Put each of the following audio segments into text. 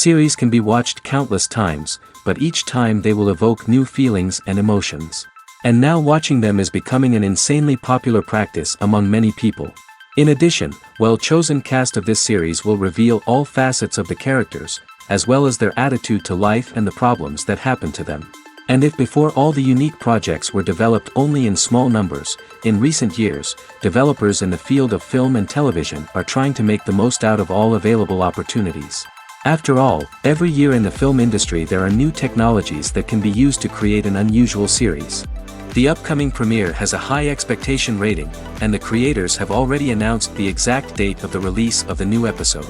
Series can be watched countless times, but each time they will evoke new feelings and emotions. And now watching them is becoming an insanely popular practice among many people. In addition, well-chosen cast of this series will reveal all facets of the characters, as well as their attitude to life and the problems that happen to them. And if before all the unique projects were developed only in small numbers, in recent years, developers in the field of film and television are trying to make the most out of all available opportunities. After all, every year in the film industry there are new technologies that can be used to create an unusual series. The upcoming premiere has a high expectation rating, and the creators have already announced the exact date of the release of the new episode.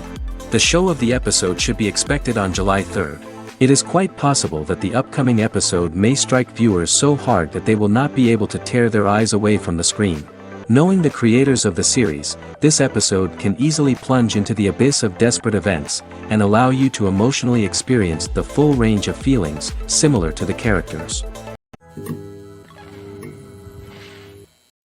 The show of the episode should be expected on July 3rd. It is quite possible that the upcoming episode may strike viewers so hard that they will not be able to tear their eyes away from the screen. Knowing the creators of the series, this episode can easily plunge into the abyss of desperate events, and allow you to emotionally experience the full range of feelings, similar to the characters.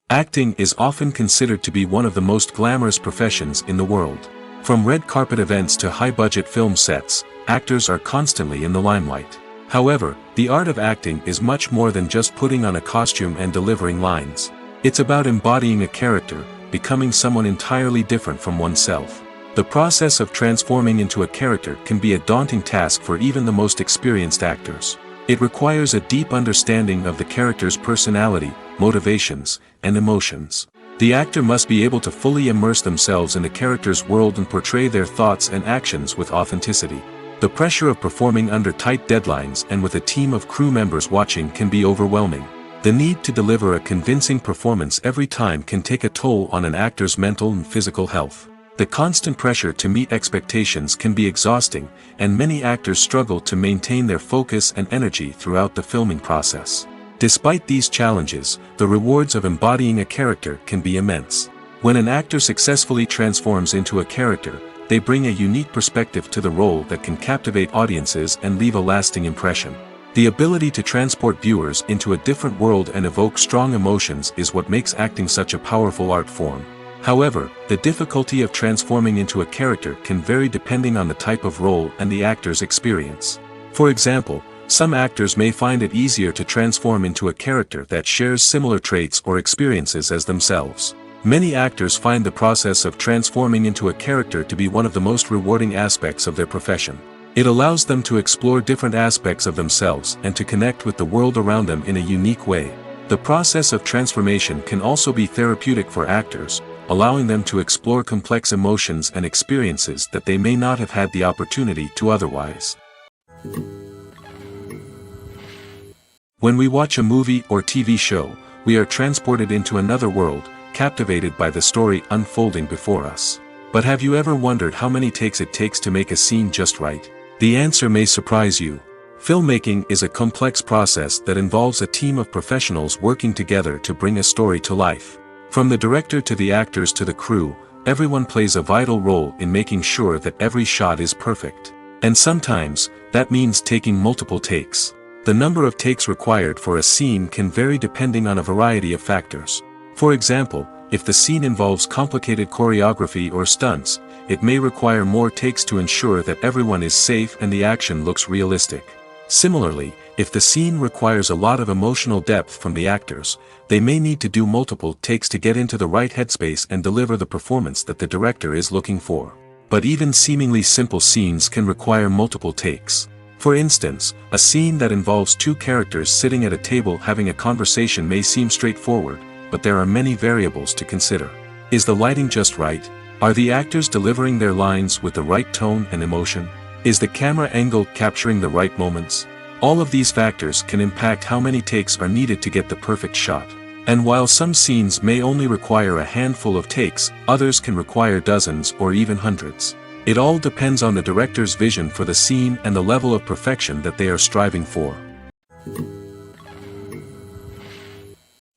Acting is often considered to be one of the most glamorous professions in the world. From red carpet events to high-budget film sets, actors are constantly in the limelight. However, the art of acting is much more than just putting on a costume and delivering lines. It's about embodying a character, becoming someone entirely different from oneself. The process of transforming into a character can be a daunting task for even the most experienced actors. It requires a deep understanding of the character's personality, motivations, and emotions. The actor must be able to fully immerse themselves in the character's world and portray their thoughts and actions with authenticity. The pressure of performing under tight deadlines and with a team of crew members watching can be overwhelming. The need to deliver a convincing performance every time can take a toll on an actor's mental and physical health. The constant pressure to meet expectations can be exhausting, and many actors struggle to maintain their focus and energy throughout the filming process. Despite these challenges, the rewards of embodying a character can be immense. When an actor successfully transforms into a character, they bring a unique perspective to the role that can captivate audiences and leave a lasting impression. The ability to transport viewers into a different world and evoke strong emotions is what makes acting such a powerful art form. However, the difficulty of transforming into a character can vary depending on the type of role and the actor's experience. For example, some actors may find it easier to transform into a character that shares similar traits or experiences as themselves. Many actors find the process of transforming into a character to be one of the most rewarding aspects of their profession. It allows them to explore different aspects of themselves and to connect with the world around them in a unique way. The process of transformation can also be therapeutic for actors, allowing them to explore complex emotions and experiences that they may not have had the opportunity to otherwise. When we watch a movie or TV show, we are transported into another world, captivated by the story unfolding before us. But have you ever wondered how many takes it takes to make a scene just right? The answer may surprise you. Filmmaking is a complex process that involves a team of professionals working together to bring a story to life. From the director to the actors to the crew, everyone plays a vital role in making sure that every shot is perfect. And sometimes, that means taking multiple takes. The number of takes required for a scene can vary depending on a variety of factors. For example, if the scene involves complicated choreography or stunts, it may require more takes to ensure that everyone is safe and the action looks realistic. Similarly, if the scene requires a lot of emotional depth from the actors, they may need to do multiple takes to get into the right headspace and deliver the performance that the director is looking for. But even seemingly simple scenes can require multiple takes. For instance, a scene that involves two characters sitting at a table having a conversation may seem straightforward, but there are many variables to consider. Is the lighting just right? Are the actors delivering their lines with the right tone and emotion? Is the camera angle capturing the right moments? All of these factors can impact how many takes are needed to get the perfect shot. And while some scenes may only require a handful of takes, others can require dozens or even hundreds. It all depends on the director's vision for the scene and the level of perfection that they are striving for.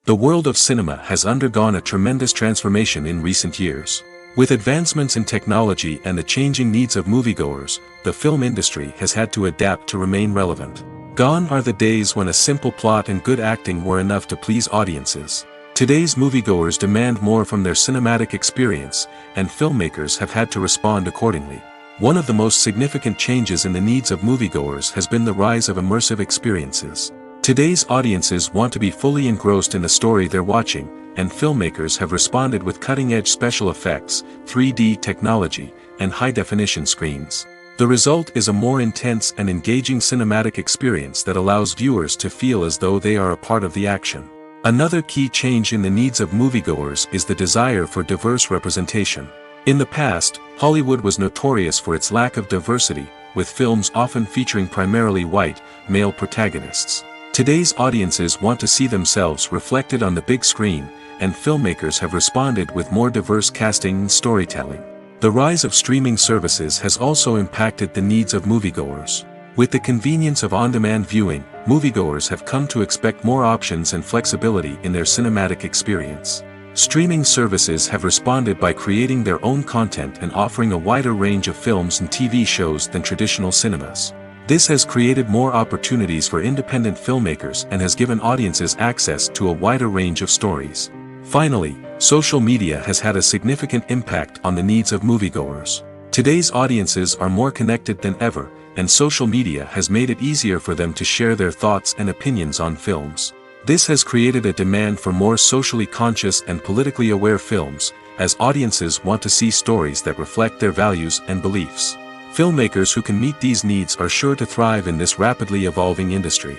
The world of cinema has undergone a tremendous transformation in recent years. With advancements in technology and the changing needs of moviegoers, the film industry has had to adapt to remain relevant. Gone are the days when a simple plot and good acting were enough to please audiences. Today's moviegoers demand more from their cinematic experience, and filmmakers have had to respond accordingly. One of the most significant changes in the needs of moviegoers has been the rise of immersive experiences. Today's audiences want to be fully engrossed in the story they're watching, and filmmakers have responded with cutting-edge special effects, 3D technology, and high-definition screens. The result is a more intense and engaging cinematic experience that allows viewers to feel as though they are a part of the action. Another key change in the needs of moviegoers is the desire for diverse representation. In the past, Hollywood was notorious for its lack of diversity, with films often featuring primarily white, male protagonists. Today's audiences want to see themselves reflected on the big screen, and filmmakers have responded with more diverse casting and storytelling. The rise of streaming services has also impacted the needs of moviegoers. With the convenience of on-demand viewing, moviegoers have come to expect more options and flexibility in their cinematic experience. Streaming services have responded by creating their own content and offering a wider range of films and TV shows than traditional cinemas. This has created more opportunities for independent filmmakers and has given audiences access to a wider range of stories. Finally, social media has had a significant impact on the needs of moviegoers. Today's audiences are more connected than ever, and social media has made it easier for them to share their thoughts and opinions on films. This has created a demand for more socially conscious and politically aware films, as audiences want to see stories that reflect their values and beliefs. Filmmakers who can meet these needs are sure to thrive in this rapidly evolving industry.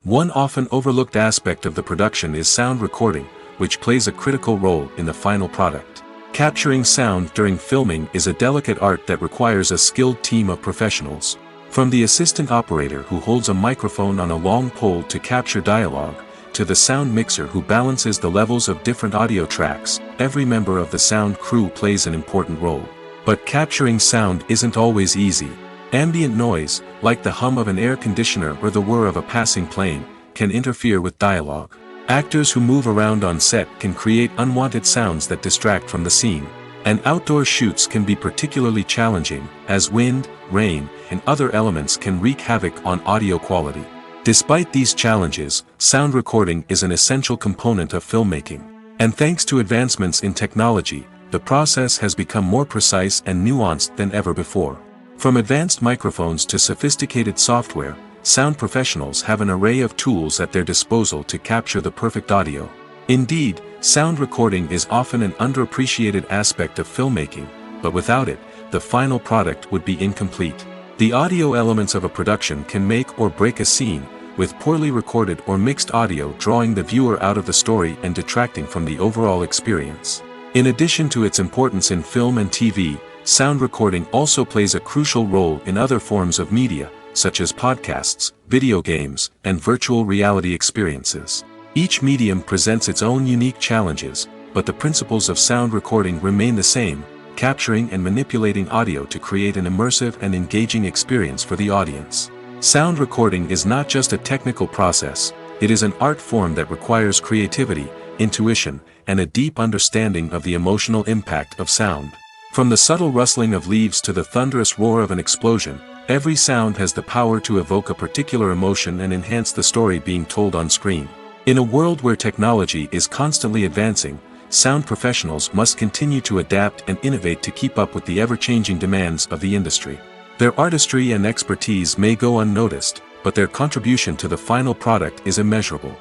One often overlooked aspect of the production is sound recording, which plays a critical role in the final product. Capturing sound during filming is a delicate art that requires a skilled team of professionals. From the assistant operator who holds a microphone on a long pole to capture dialogue, to the sound mixer who balances the levels of different audio tracks, every member of the sound crew plays an important role. But capturing sound isn't always easy. Ambient noise, like the hum of an air conditioner or the whir of a passing plane, can interfere with dialogue. Actors who move around on set can create unwanted sounds that distract from the scene. And outdoor shoots can be particularly challenging, as wind, rain, and other elements can wreak havoc on audio quality. Despite these challenges, sound recording is an essential component of filmmaking. And thanks to advancements in technology, the process has become more precise and nuanced than ever before. From advanced microphones to sophisticated software, sound professionals have an array of tools at their disposal to capture the perfect audio. Indeed, sound recording is often an underappreciated aspect of filmmaking, but without it, the final product would be incomplete. The audio elements of a production can make or break a scene, with poorly recorded or mixed audio drawing the viewer out of the story and detracting from the overall experience. In addition to its importance in film and TV, sound recording also plays a crucial role in other forms of media, such as podcasts, video games, and virtual reality experiences. Each medium presents its own unique challenges, but the principles of sound recording remain the same, capturing and manipulating audio to create an immersive and engaging experience for the audience. Sound recording is not just a technical process, it is an art form that requires creativity, intuition, and a deep understanding of the emotional impact of sound. From the subtle rustling of leaves to the thunderous roar of an explosion, every sound has the power to evoke a particular emotion and enhance the story being told on screen. In a world where technology is constantly advancing, sound professionals must continue to adapt and innovate to keep up with the ever-changing demands of the industry. Their artistry and expertise may go unnoticed, but their contribution to the final product is immeasurable.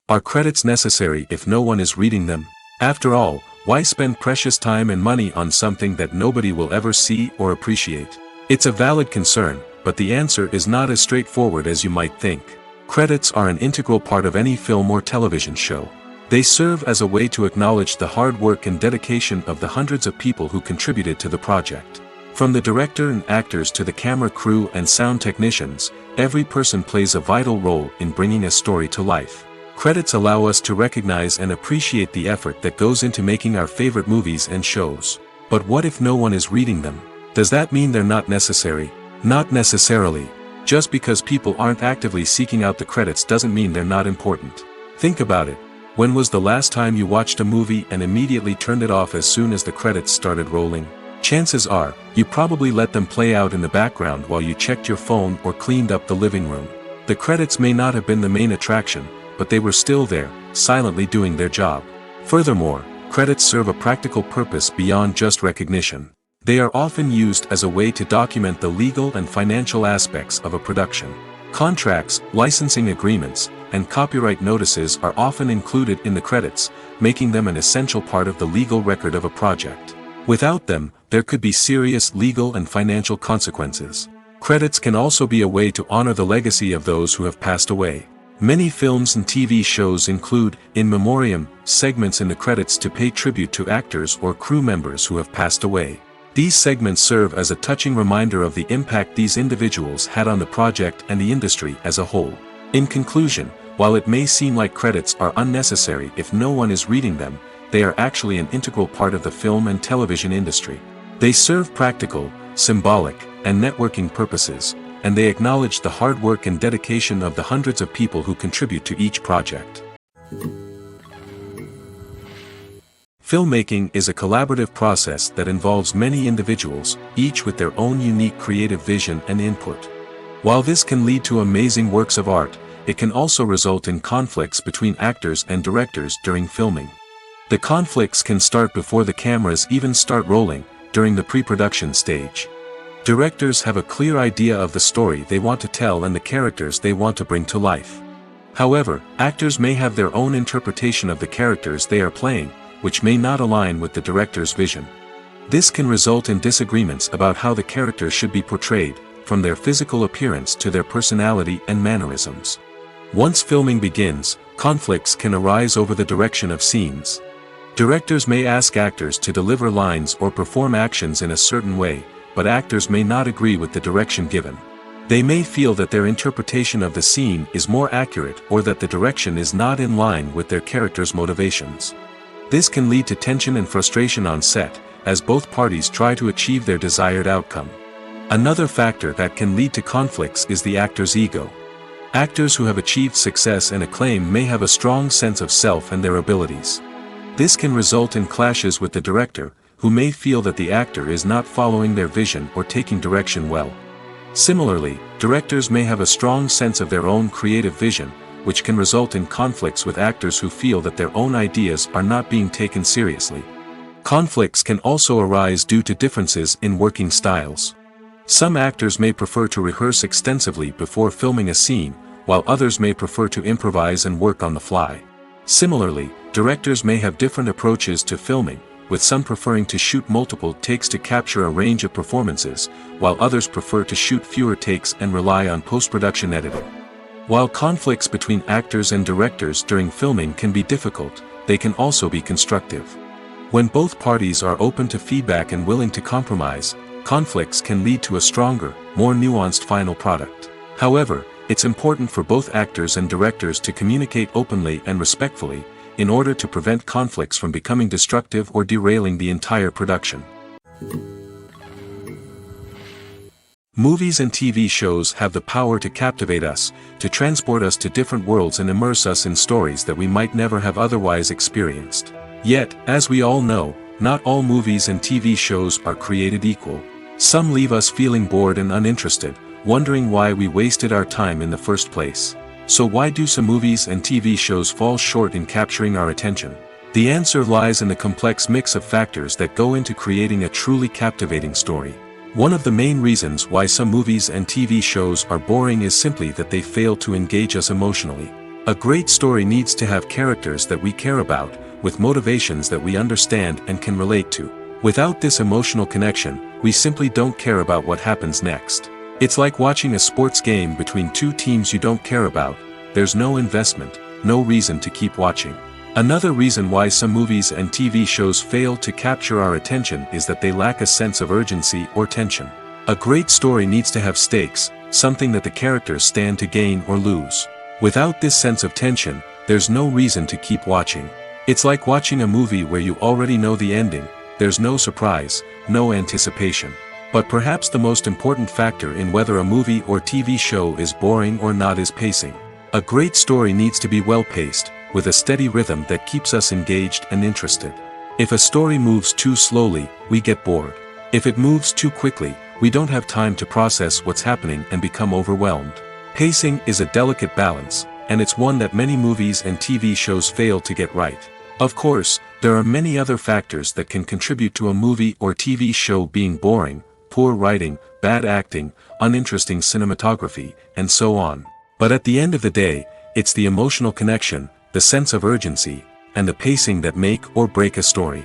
Are credits necessary if no one is reading them? After all, why spend precious time and money on something that nobody will ever see or appreciate? It's a valid concern, but the answer is not as straightforward as you might think. Credits are an integral part of any film or television show. They serve as a way to acknowledge the hard work and dedication of the hundreds of people who contributed to the project. From the director and actors to the camera crew and sound technicians, every person plays a vital role in bringing a story to life. Credits allow us to recognize and appreciate the effort that goes into making our favorite movies and shows. But what if no one is reading them? Does that mean they're not necessary? Not necessarily. Just because people aren't actively seeking out the credits doesn't mean they're not important. Think about it. When was the last time you watched a movie and immediately turned it off as soon as the credits started rolling? Chances are, you probably let them play out in the background while you checked your phone or cleaned up the living room. The credits may not have been the main attraction, but they were still there, silently doing their job. Furthermore, credits serve a practical purpose beyond just recognition. They are often used as a way to document the legal and financial aspects of a production. Contracts, licensing agreements, and copyright notices are often included in the credits, making them an essential part of the legal record of a project. Without them, there could be serious legal and financial consequences. Credits can also be a way to honor the legacy of those who have passed away. Many films and TV shows include, in memoriam, segments in the credits to pay tribute to actors or crew members who have passed away. These segments serve as a touching reminder of the impact these individuals had on the project and the industry as a whole. In conclusion, while it may seem like credits are unnecessary if no one is reading them, they are actually an integral part of the film and television industry. They serve practical, symbolic, and networking purposes, and they acknowledge the hard work and dedication of the hundreds of people who contribute to each project. Filmmaking is a collaborative process that involves many individuals, each with their own unique creative vision and input. While this can lead to amazing works of art, it can also result in conflicts between actors and directors during filming. The conflicts can start before the cameras even start rolling, during the pre-production stage. Directors have a clear idea of the story they want to tell and the characters they want to bring to life. However, actors may have their own interpretation of the characters they are playing, which may not align with the director's vision. This can result in disagreements about how the characters should be portrayed, from their physical appearance to their personality and mannerisms. Once filming begins, conflicts can arise over the direction of scenes. Directors may ask actors to deliver lines or perform actions in a certain way, but actors may not agree with the direction given. They may feel that their interpretation of the scene is more accurate or that the direction is not in line with their character's motivations. This can lead to tension and frustration on set, as both parties try to achieve their desired outcome. Another factor that can lead to conflicts is the actor's ego. Actors who have achieved success and acclaim may have a strong sense of self and their abilities. This can result in clashes with the director, who may feel that the actor is not following their vision or taking direction well. Similarly, directors may have a strong sense of their own creative vision, which can result in conflicts with actors who feel that their own ideas are not being taken seriously. Conflicts can also arise due to differences in working styles. Some actors may prefer to rehearse extensively before filming a scene, while others may prefer to improvise and work on the fly. Similarly, directors may have different approaches to filming, with some preferring to shoot multiple takes to capture a range of performances, while others prefer to shoot fewer takes and rely on post-production editing. While conflicts between actors and directors during filming can be difficult, they can also be constructive. When both parties are open to feedback and willing to compromise, conflicts can lead to a stronger, more nuanced final product. However, it's important for both actors and directors to communicate openly and respectfully, in order to prevent conflicts from becoming destructive or derailing the entire production. Movies and TV shows have the power to captivate us, to transport us to different worlds and immerse us in stories that we might never have otherwise experienced. Yet, as we all know, not all movies and TV shows are created equal. Some leave us feeling bored and uninterested, wondering why we wasted our time in the first place. So why do some movies and TV shows fall short in capturing our attention? The answer lies in the complex mix of factors that go into creating a truly captivating story. One of the main reasons why some movies and TV shows are boring is simply that they fail to engage us emotionally. A great story needs to have characters that we care about, with motivations that we understand and can relate to. Without this emotional connection, we simply don't care about what happens next. It's like watching a sports game between two teams you don't care about. There's no investment, no reason to keep watching. Another reason why some movies and TV shows fail to capture our attention is that they lack a sense of urgency or tension. A great story needs to have stakes, something that the characters stand to gain or lose. Without this sense of tension, there's no reason to keep watching. It's like watching a movie where you already know the ending. There's no surprise, no anticipation. But perhaps the most important factor in whether a movie or TV show is boring or not is pacing. A great story needs to be well-paced, with a steady rhythm that keeps us engaged and interested. If a story moves too slowly, we get bored. If it moves too quickly, we don't have time to process what's happening and become overwhelmed. Pacing is a delicate balance, and it's one that many movies and TV shows fail to get right. Of course, there are many other factors that can contribute to a movie or TV show being boring: poor writing, bad acting, uninteresting cinematography, and so on. But at the end of the day, it's the emotional connection, the sense of urgency, and the pacing that make or break a story.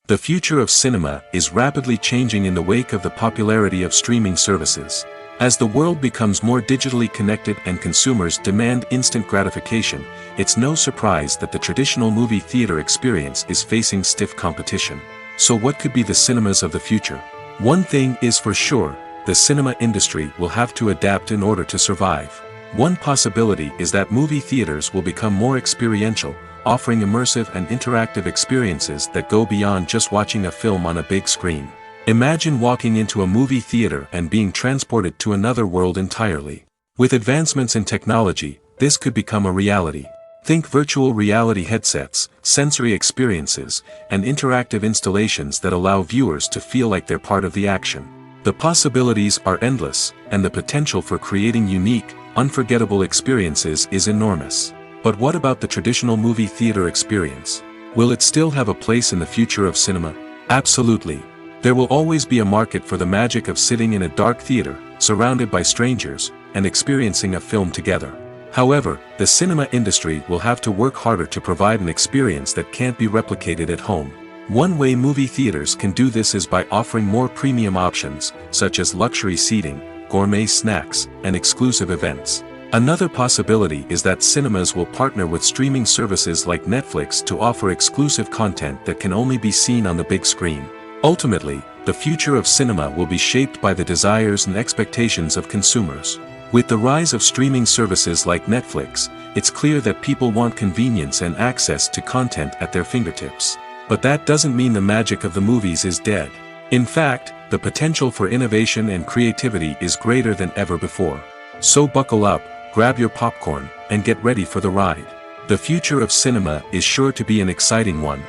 The future of cinema is rapidly changing in the wake of the popularity of streaming services. As the world becomes more digitally connected and consumers demand instant gratification, it's no surprise that the traditional movie theater experience is facing stiff competition. So what could be the cinemas of the future? One thing is for sure, the cinema industry will have to adapt in order to survive. One possibility is that movie theaters will become more experiential, offering immersive and interactive experiences that go beyond just watching a film on a big screen. Imagine walking into a movie theater and being transported to another world entirely. With advancements in technology, this could become a reality. Think virtual reality headsets, sensory experiences, and interactive installations that allow viewers to feel like they're part of the action. The possibilities are endless, and the potential for creating unique, unforgettable experiences is enormous. But what about the traditional movie theater experience? Will it still have a place in the future of cinema? Absolutely. There will always be a market for the magic of sitting in a dark theater, surrounded by strangers, and experiencing a film together. However, the cinema industry will have to work harder to provide an experience that can't be replicated at home. One way movie theaters can do this is by offering more premium options, such as luxury seating, gourmet snacks, and exclusive events. Another possibility is that cinemas will partner with streaming services like Netflix to offer exclusive content that can only be seen on the big screen. Ultimately, the future of cinema will be shaped by the desires and expectations of consumers. With the rise of streaming services like Netflix, it's clear that people want convenience and access to content at their fingertips. But that doesn't mean the magic of the movies is dead. In fact, the potential for innovation and creativity is greater than ever before. So buckle up, grab your popcorn, and get ready for the ride. The future of cinema is sure to be an exciting one.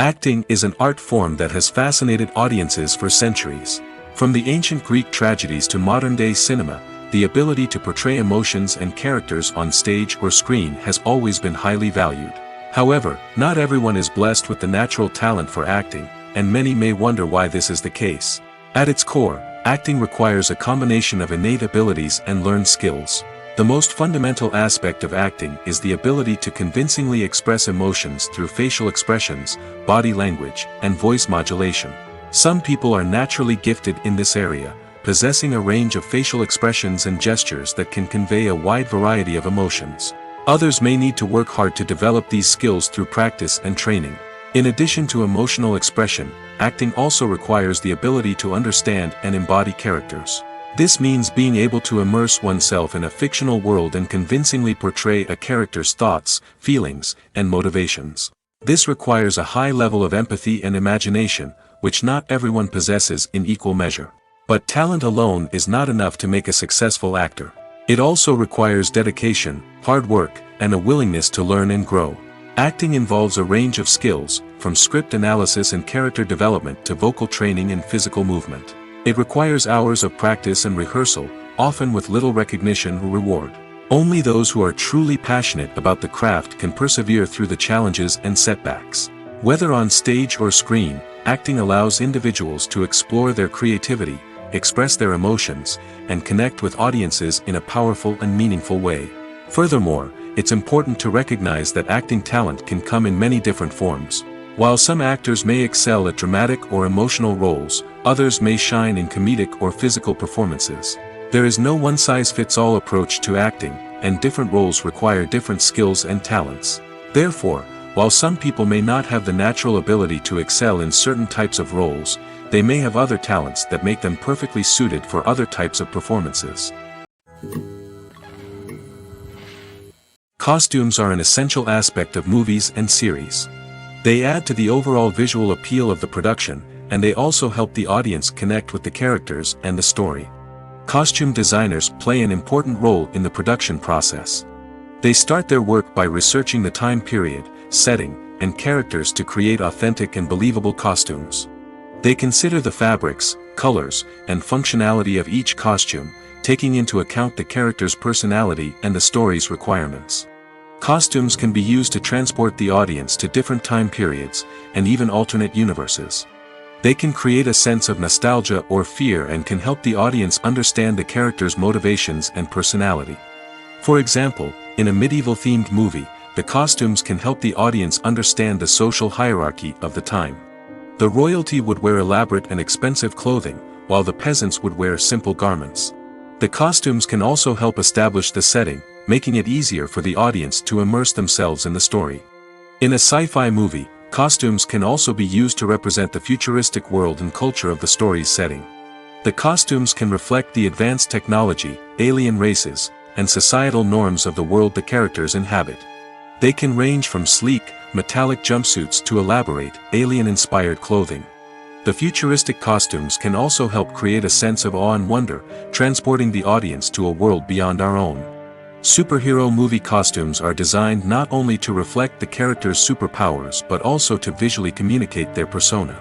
Acting is an art form that has fascinated audiences for centuries. From the ancient Greek tragedies to modern-day cinema, the ability to portray emotions and characters on stage or screen has always been highly valued. However, not everyone is blessed with the natural talent for acting, and many may wonder why this is the case. At its core, acting requires a combination of innate abilities and learned skills. The most fundamental aspect of acting is the ability to convincingly express emotions through facial expressions, body language, and voice modulation. Some people are naturally gifted in this area, possessing a range of facial expressions and gestures that can convey a wide variety of emotions. Others may need to work hard to develop these skills through practice and training. In addition to emotional expression, acting also requires the ability to understand and embody characters. This means being able to immerse oneself in a fictional world and convincingly portray a character's thoughts, feelings, and motivations. This requires a high level of empathy and imagination, which not everyone possesses in equal measure. But talent alone is not enough to make a successful actor. It also requires dedication, hard work, and a willingness to learn and grow. Acting involves a range of skills, from script analysis and character development to vocal training and physical movement. It requires hours of practice and rehearsal, often with little recognition or reward. Only those who are truly passionate about the craft can persevere through the challenges and setbacks. Whether on stage or screen, acting allows individuals to explore their creativity, express their emotions, and connect with audiences in a powerful and meaningful way. Furthermore, it's important to recognize that acting talent can come in many different forms. While some actors may excel at dramatic or emotional roles, others may shine in comedic or physical performances. There is no one-size-fits-all approach to acting, and different roles require different skills and talents. Therefore, while some people may not have the natural ability to excel in certain types of roles, they may have other talents that make them perfectly suited for other types of performances. Costumes are an essential aspect of movies and series. They add to the overall visual appeal of the production, and they also help the audience connect with the characters and the story. Costume designers play an important role in the production process. They start their work by researching the time period, setting, and characters to create authentic and believable costumes. They consider the fabrics, colors, and functionality of each costume, taking into account the character's personality and the story's requirements. Costumes can be used to transport the audience to different time periods, and even alternate universes. They can create a sense of nostalgia or fear and can help the audience understand the character's motivations and personality. For example, in a medieval-themed movie, the costumes can help the audience understand the social hierarchy of the time. The royalty would wear elaborate and expensive clothing, while the peasants would wear simple garments. The costumes can also help establish the setting, making it easier for the audience to immerse themselves in the story. In a sci-fi movie, costumes can also be used to represent the futuristic world and culture of the story's setting. The costumes can reflect the advanced technology, alien races, and societal norms of the world the characters inhabit. They can range from sleek, metallic jumpsuits to elaborate, alien-inspired clothing. The futuristic costumes can also help create a sense of awe and wonder, transporting the audience to a world beyond our own. Superhero movie costumes are designed not only to reflect the character's superpowers but also to visually communicate their persona.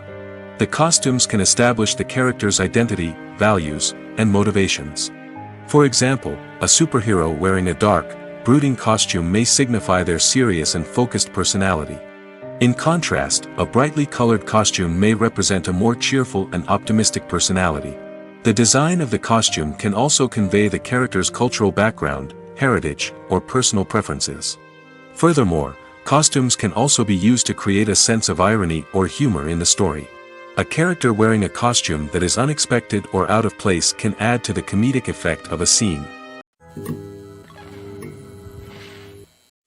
The costumes can establish the character's identity, values, and motivations. For example, a superhero wearing a dark, brooding costume may signify their serious and focused personality. In contrast, a brightly colored costume may represent a more cheerful and optimistic personality. The design of the costume can also convey the character's cultural background, heritage, or personal preferences. Furthermore, costumes can also be used to create a sense of irony or humor in the story. A character wearing a costume that is unexpected or out of place can add to the comedic effect of a scene.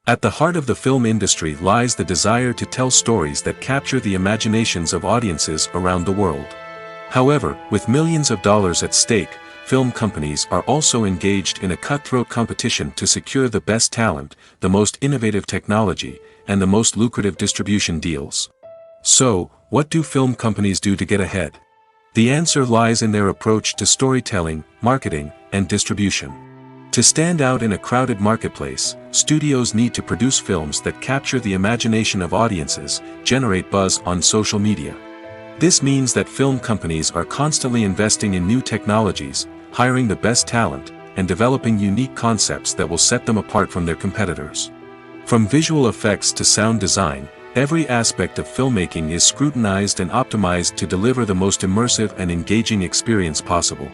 At the heart of the film industry lies the desire to tell stories that capture the imaginations of audiences around the world. However, with millions of dollars at stake, film companies are also engaged in a cutthroat competition to secure the best talent, the most innovative technology, and the most lucrative distribution deals. So, what do film companies do to get ahead? The answer lies in their approach to storytelling, marketing, and distribution. To stand out in a crowded marketplace, studios need to produce films that capture the imagination of audiences, generate buzz on social media. This means that film companies are constantly investing in new technologies, hiring the best talent, and developing unique concepts that will set them apart from their competitors. From visual effects to sound design, every aspect of filmmaking is scrutinized and optimized to deliver the most immersive and engaging experience possible.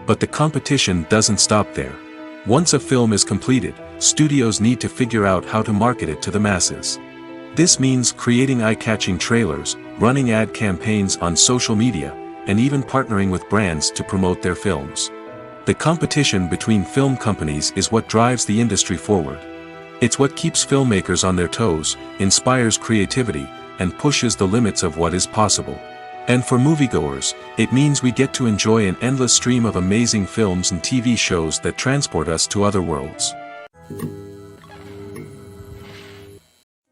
But the competition doesn't stop there. Once a film is completed, studios need to figure out how to market it to the masses. This means creating eye-catching trailers, running ad campaigns on social media, and even partnering with brands to promote their films. The competition between film companies is what drives the industry forward. It's what keeps filmmakers on their toes, inspires creativity, and pushes the limits of what is possible. And for moviegoers, it means we get to enjoy an endless stream of amazing films and TV shows that transport us to other worlds.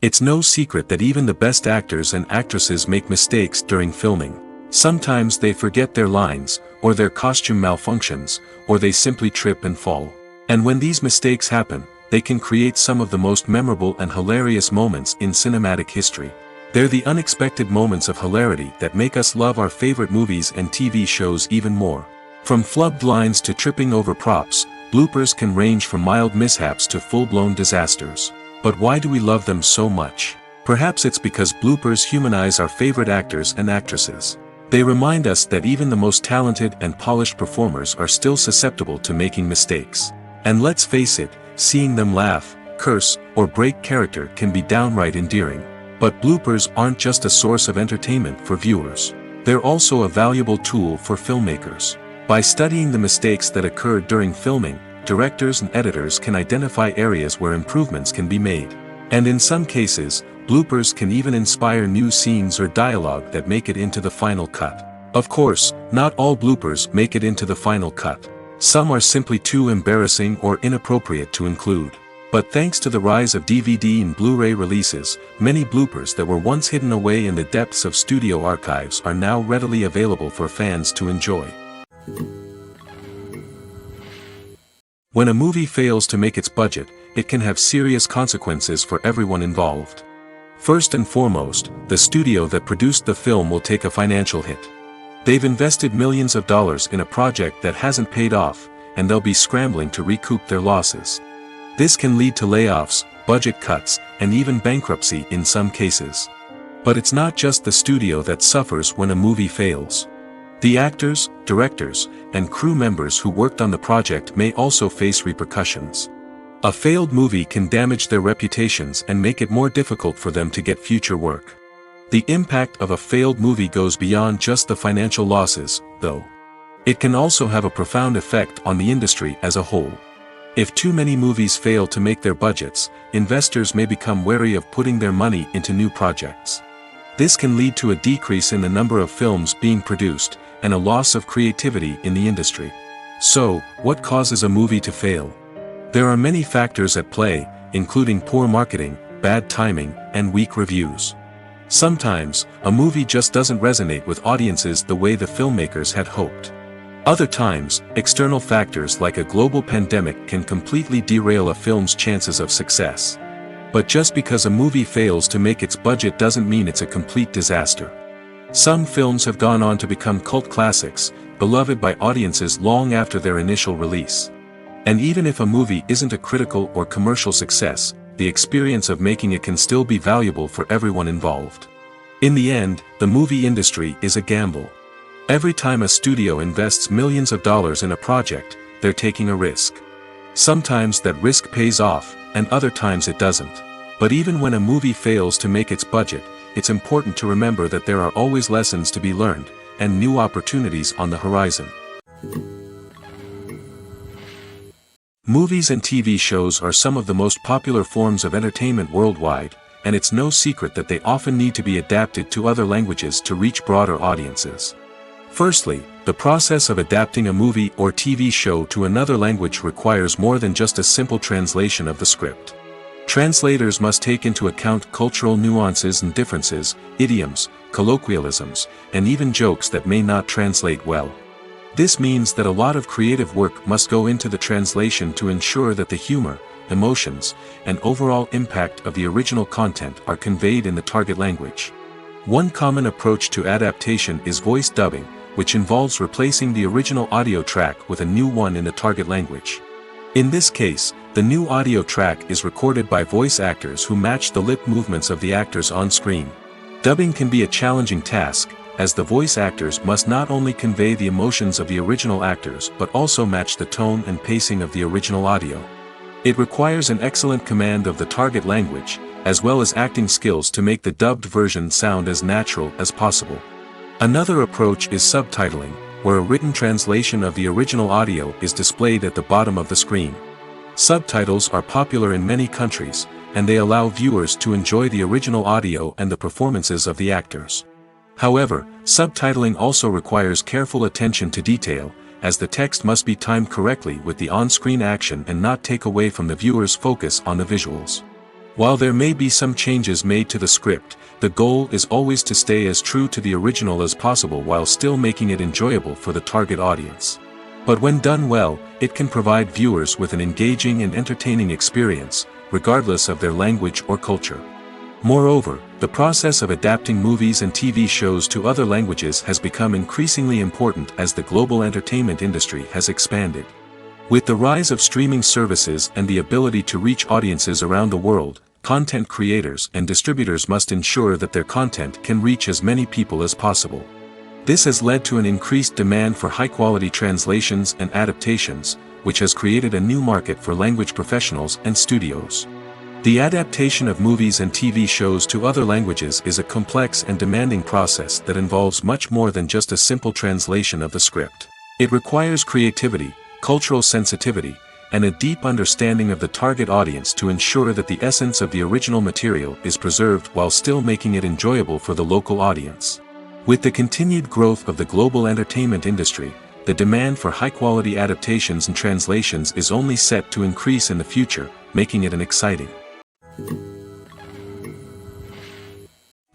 It's no secret that even the best actors and actresses make mistakes during filming. Sometimes they forget their lines, or their costume malfunctions, or they simply trip and fall. And when these mistakes happen, they can create some of the most memorable and hilarious moments in cinematic history. They're the unexpected moments of hilarity that make us love our favorite movies and TV shows even more. From flubbed lines to tripping over props, bloopers can range from mild mishaps to full-blown disasters. But why do we love them so much? Perhaps it's because bloopers humanize our favorite actors and actresses. They remind us that even the most talented and polished performers are still susceptible to making mistakes. And let's face it, seeing them laugh, curse, or break character can be downright endearing. But bloopers aren't just a source of entertainment for viewers. They're also a valuable tool for filmmakers. By studying the mistakes that occurred during filming, directors and editors can identify areas where improvements can be made. And in some cases, bloopers can even inspire new scenes or dialogue that make it into the final cut. Of course, not all bloopers make it into the final cut. Some are simply too embarrassing or inappropriate to include. But thanks to the rise of DVD and Blu-ray releases, many bloopers that were once hidden away in the depths of studio archives are now readily available for fans to enjoy. When a movie fails to make its budget, it can have serious consequences for everyone involved. First and foremost, the studio that produced the film will take a financial hit. They've invested millions of dollars in a project that hasn't paid off, and they'll be scrambling to recoup their losses. This can lead to layoffs, budget cuts, and even bankruptcy in some cases. But it's not just the studio that suffers when a movie fails. The actors, directors, and crew members who worked on the project may also face repercussions. A failed movie can damage their reputations and make it more difficult for them to get future work. The impact of a failed movie goes beyond just the financial losses, though. It can also have a profound effect on the industry as a whole. If too many movies fail to make their budgets, investors may become wary of putting their money into new projects. This can lead to a decrease in the number of films being produced, and a loss of creativity in the industry. So, what causes a movie to fail? There are many factors at play, including poor marketing, bad timing, and weak reviews. Sometimes, a movie just doesn't resonate with audiences the way the filmmakers had hoped. Other times, external factors like a global pandemic can completely derail a film's chances of success. But just because a movie fails to make its budget doesn't mean it's a complete disaster. Some films have gone on to become cult classics, beloved by audiences long after their initial release. And even if a movie isn't a critical or commercial success, the experience of making it can still be valuable for everyone involved. In the end, the movie industry is a gamble. Every time a studio invests millions of dollars in a project, they're taking a risk. Sometimes that risk pays off, and other times it doesn't. But even when a movie fails to make its budget, it's important to remember that there are always lessons to be learned, and new opportunities on the horizon. Movies and TV shows are some of the most popular forms of entertainment worldwide, and it's no secret that they often need to be adapted to other languages to reach broader audiences. Firstly, the process of adapting a movie or TV show to another language requires more than just a simple translation of the script. Translators must take into account cultural nuances and differences, idioms, colloquialisms, and even jokes that may not translate well. This means that a lot of creative work must go into the translation to ensure that the humor, emotions, and overall impact of the original content are conveyed in the target language. One common approach to adaptation is voice dubbing, which involves replacing the original audio track with a new one in the target language. In this case, the new audio track is recorded by voice actors who match the lip movements of the actors on screen. Dubbing can be a challenging task, as the voice actors must not only convey the emotions of the original actors but also match the tone and pacing of the original audio. It requires an excellent command of the target language, as well as acting skills to make the dubbed version sound as natural as possible. Another approach is subtitling, where a written translation of the original audio is displayed at the bottom of the screen. Subtitles are popular in many countries, and they allow viewers to enjoy the original audio and the performances of the actors. However, subtitling also requires careful attention to detail, as the text must be timed correctly with the on-screen action and not take away from the viewer's focus on the visuals. While there may be some changes made to the script, the goal is always to stay as true to the original as possible while still making it enjoyable for the target audience. But when done well, it can provide viewers with an engaging and entertaining experience, regardless of their language or culture. Moreover, the process of adapting movies and TV shows to other languages has become increasingly important as the global entertainment industry has expanded. With the rise of streaming services and the ability to reach audiences around the world, content creators and distributors must ensure that their content can reach as many people as possible. This has led to an increased demand for high-quality translations and adaptations, which has created a new market for language professionals and studios. The adaptation of movies and TV shows to other languages is a complex and demanding process that involves much more than just a simple translation of the script. It requires creativity, cultural sensitivity, and a deep understanding of the target audience to ensure that the essence of the original material is preserved while still making it enjoyable for the local audience. With the continued growth of the global entertainment industry, the demand for high-quality adaptations and translations is only set to increase in the future, making it an exciting.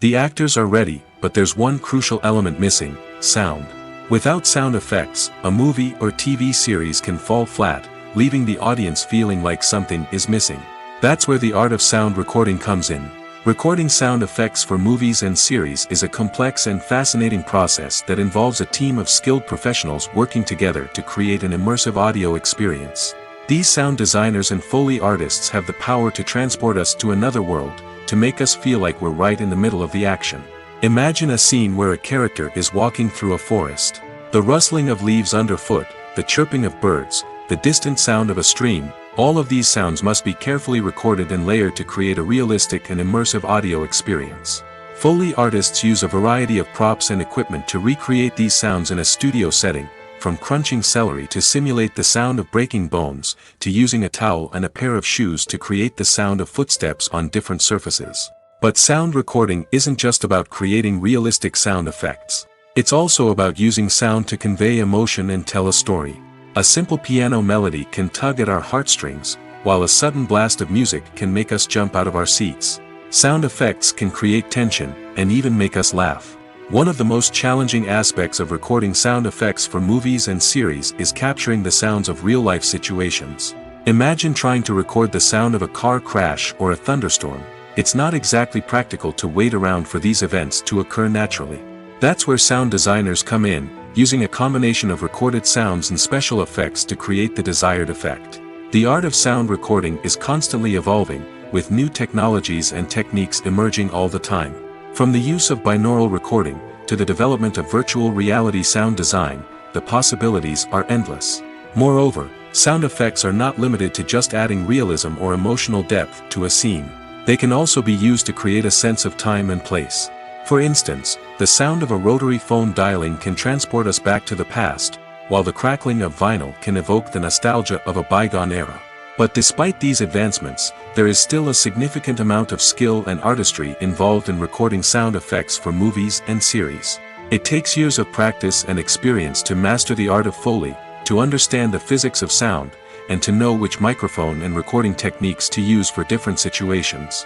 The actors are ready, but there's one crucial element missing: sound. Without sound effects, a movie or TV series can fall flat, leaving the audience feeling like something is missing. That's where the art of sound recording comes in. Recording sound effects for movies and series is a complex and fascinating process that involves a team of skilled professionals working together to create an immersive audio experience. These sound designers and Foley artists have the power to transport us to another world, to make us feel like we're right in the middle of the action. Imagine a scene where a character is walking through a forest. The rustling of leaves underfoot, the chirping of birds, the distant sound of a stream, all of these sounds must be carefully recorded and layered to create a realistic and immersive audio experience. Foley artists use a variety of props and equipment to recreate these sounds in a studio setting, from crunching celery to simulate the sound of breaking bones, to using a towel and a pair of shoes to create the sound of footsteps on different surfaces. But sound recording isn't just about creating realistic sound effects. It's also about using sound to convey emotion and tell a story. A simple piano melody can tug at our heartstrings, while a sudden blast of music can make us jump out of our seats. Sound effects can create tension, and even make us laugh. One of the most challenging aspects of recording sound effects for movies and series is capturing the sounds of real-life situations. Imagine trying to record the sound of a car crash or a thunderstorm. It's not exactly practical to wait around for these events to occur naturally. That's where sound designers come in, using a combination of recorded sounds and special effects to create the desired effect. The art of sound recording is constantly evolving, with new technologies and techniques emerging all the time. From the use of binaural recording, to the development of virtual reality sound design, the possibilities are endless. Moreover, sound effects are not limited to just adding realism or emotional depth to a scene. They can also be used to create a sense of time and place. For instance, the sound of a rotary phone dialing can transport us back to the past, while the crackling of vinyl can evoke the nostalgia of a bygone era. But despite these advancements, there is still a significant amount of skill and artistry involved in recording sound effects for movies and series. It takes years of practice and experience to master the art of Foley, to understand the physics of sound, and to know which microphone and recording techniques to use for different situations.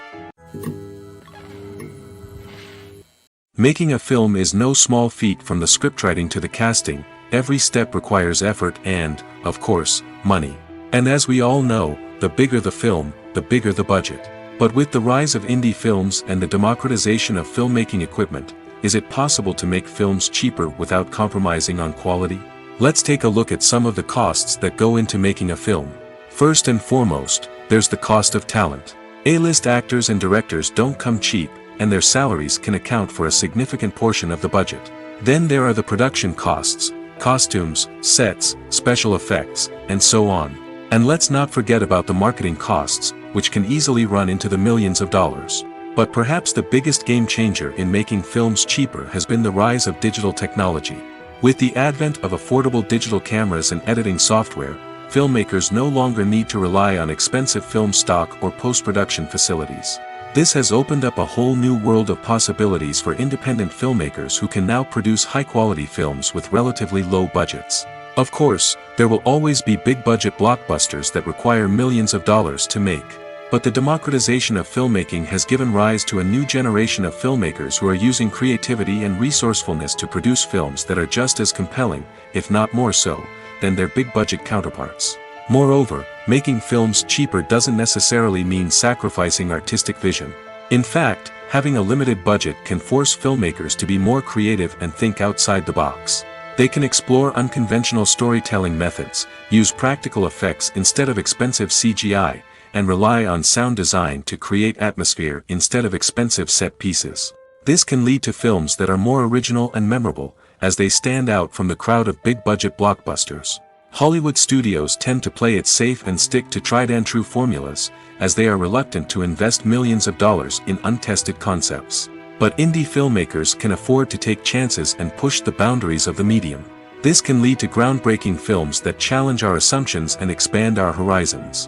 Making a film is no small feat. From the scriptwriting to the casting, every step requires effort and, of course, money. And as we all know, the bigger the film, the bigger the budget. But with the rise of indie films and the democratization of filmmaking equipment, is it possible to make films cheaper without compromising on quality? Let's take a look at some of the costs that go into making a film. First and foremost, there's the cost of talent. A-list actors and directors don't come cheap, and their salaries can account for a significant portion of the budget. Then there are the production costs, costumes, sets, special effects, and so on. And let's not forget about the marketing costs, which can easily run into the millions of dollars. But perhaps the biggest game changer in making films cheaper has been the rise of digital technology. With the advent of affordable digital cameras and editing software, filmmakers no longer need to rely on expensive film stock or post-production facilities. This has opened up a whole new world of possibilities for independent filmmakers who can now produce high-quality films with relatively low budgets. Of course, there will always be big-budget blockbusters that require millions of dollars to make. But the democratization of filmmaking has given rise to a new generation of filmmakers who are using creativity and resourcefulness to produce films that are just as compelling, if not more so, than their big-budget counterparts. Moreover, making films cheaper doesn't necessarily mean sacrificing artistic vision. In fact, having a limited budget can force filmmakers to be more creative and think outside the box. They can explore unconventional storytelling methods, use practical effects instead of expensive CGI, and rely on sound design to create atmosphere instead of expensive set pieces. This can lead to films that are more original and memorable, as they stand out from the crowd of big-budget blockbusters. Hollywood studios tend to play it safe and stick to tried-and-true formulas, as they are reluctant to invest millions of dollars in untested concepts. But indie filmmakers can afford to take chances and push the boundaries of the medium. This can lead to groundbreaking films that challenge our assumptions and expand our horizons.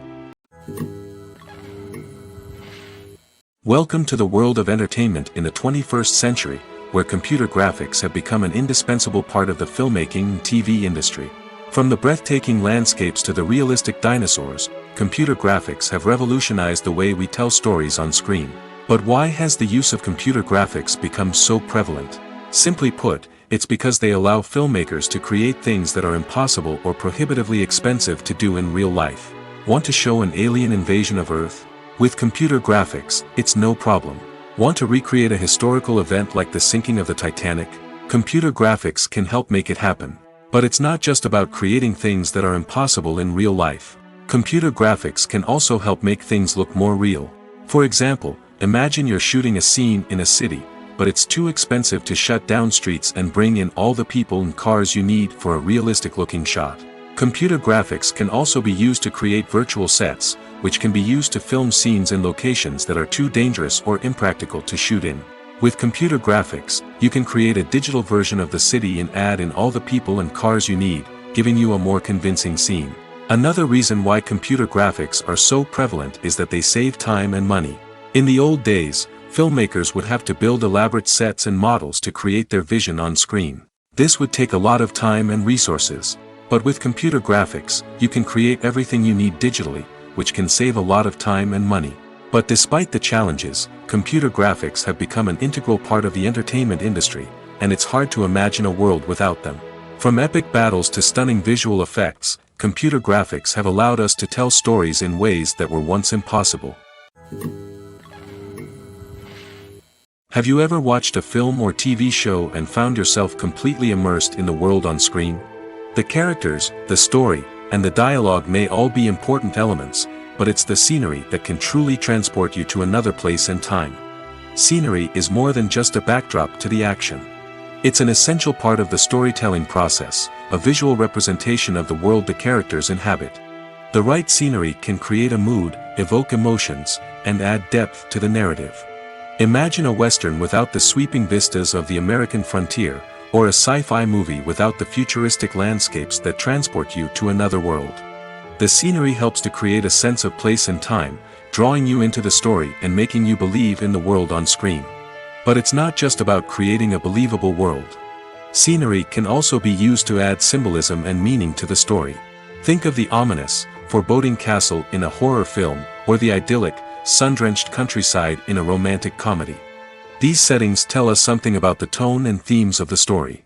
Welcome to the world of entertainment in the 21st century, where computer graphics have become an indispensable part of the filmmaking and TV industry. From the breathtaking landscapes to the realistic dinosaurs, computer graphics have revolutionized the way we tell stories on screen. But why has the use of computer graphics become so prevalent? Simply put, it's because they allow filmmakers to create things that are impossible or prohibitively expensive to do in real life. Want to show an alien invasion of Earth? With computer graphics, it's no problem. Want to recreate a historical event like the sinking of the Titanic? Computer graphics can help make it happen. But it's not just about creating things that are impossible in real life. Computer graphics can also help make things look more real. For example, imagine you're shooting a scene in a city, but it's too expensive to shut down streets and bring in all the people and cars you need for a realistic-looking shot. Computer graphics can also be used to create virtual sets, which can be used to film scenes in locations that are too dangerous or impractical to shoot in. With computer graphics, you can create a digital version of the city and add in all the people and cars you need, giving you a more convincing scene. Another reason why computer graphics are so prevalent is that they save time and money. In the old days, filmmakers would have to build elaborate sets and models to create their vision on screen. This would take a lot of time and resources. But with computer graphics, you can create everything you need digitally, which can save a lot of time and money. But despite the challenges, computer graphics have become an integral part of the entertainment industry, and it's hard to imagine a world without them. From epic battles to stunning visual effects, computer graphics have allowed us to tell stories in ways that were once impossible. Have you ever watched a film or TV show and found yourself completely immersed in the world on screen? The characters, the story, and the dialogue may all be important elements, but it's the scenery that can truly transport you to another place and time. Scenery is more than just a backdrop to the action. It's an essential part of the storytelling process, a visual representation of the world the characters inhabit. The right scenery can create a mood, evoke emotions, and add depth to the narrative. Imagine a Western without the sweeping vistas of the American frontier, or a sci-fi movie without the futuristic landscapes that transport you to another world. The scenery helps to create a sense of place and time, drawing you into the story and making you believe in the world on screen. But it's not just about creating a believable world. Scenery can also be used to add symbolism and meaning to the story. Think of the ominous, foreboding castle in a horror film, or the idyllic, sun-drenched countryside in a romantic comedy. These settings tell us something about the tone and themes of the story.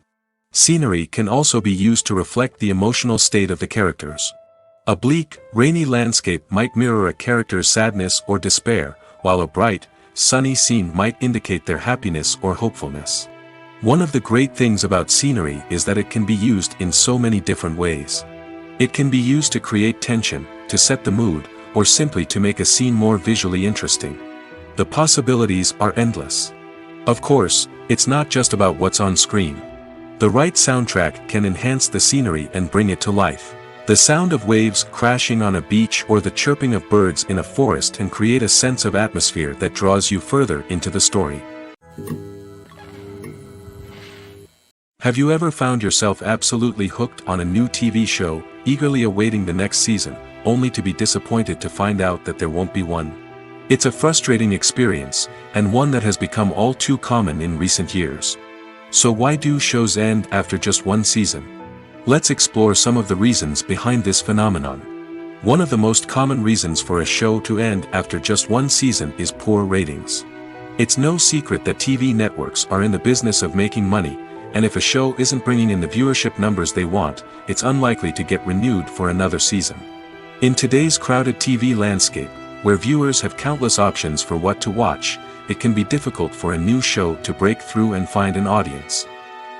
Scenery can also be used to reflect the emotional state of the characters. A bleak, rainy landscape might mirror a character's sadness or despair, while a bright, sunny scene might indicate their happiness or hopefulness. One of the great things about scenery is that it can be used in so many different ways. It can be used to create tension, to set the mood, or simply to make a scene more visually interesting. The possibilities are endless. Of course, it's not just about what's on screen. The right soundtrack can enhance the scenery and bring it to life. The sound of waves crashing on a beach or the chirping of birds in a forest can create a sense of atmosphere that draws you further into the story. Have you ever found yourself absolutely hooked on a new TV show, eagerly awaiting the next season, only to be disappointed to find out that there won't be one? It's a frustrating experience, and one that has become all too common in recent years. So why do shows end after just one season? Let's explore some of the reasons behind this phenomenon. One of the most common reasons for a show to end after just one season is poor ratings. It's no secret that TV networks are in the business of making money, and if a show isn't bringing in the viewership numbers they want, it's unlikely to get renewed for another season. In today's crowded TV landscape, where viewers have countless options for what to watch, it can be difficult for a new show to break through and find an audience.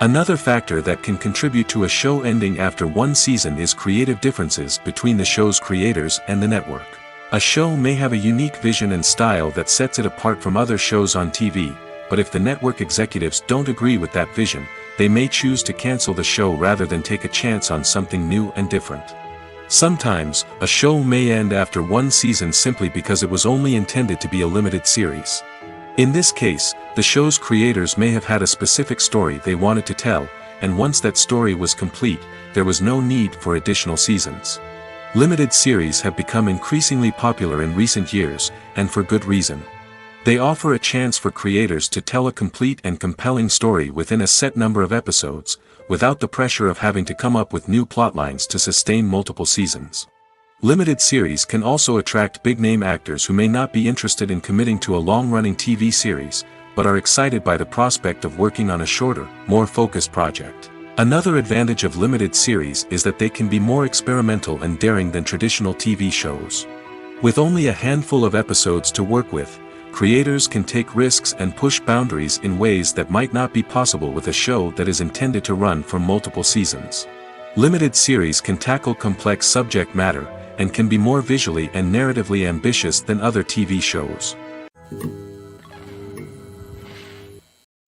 Another factor that can contribute to a show ending after one season is creative differences between the show's creators and the network. A show may have a unique vision and style that sets it apart from other shows on TV, but if the network executives don't agree with that vision, they may choose to cancel the show rather than take a chance on something new and different. Sometimes, a show may end after one season simply because it was only intended to be a limited series. In this case, the show's creators may have had a specific story they wanted to tell, and once that story was complete, there was no need for additional seasons. Limited series have become increasingly popular in recent years, and for good reason. They offer a chance for creators to tell a complete and compelling story within a set number of episodes, without the pressure of having to come up with new plotlines to sustain multiple seasons. Limited series can also attract big-name actors who may not be interested in committing to a long-running TV series, but are excited by the prospect of working on a shorter, more focused project. Another advantage of limited series is that they can be more experimental and daring than traditional TV shows. With only a handful of episodes to work with, creators can take risks and push boundaries in ways that might not be possible with a show that is intended to run for multiple seasons. Limited series can tackle complex subject matter, and can be more visually and narratively ambitious than other TV shows.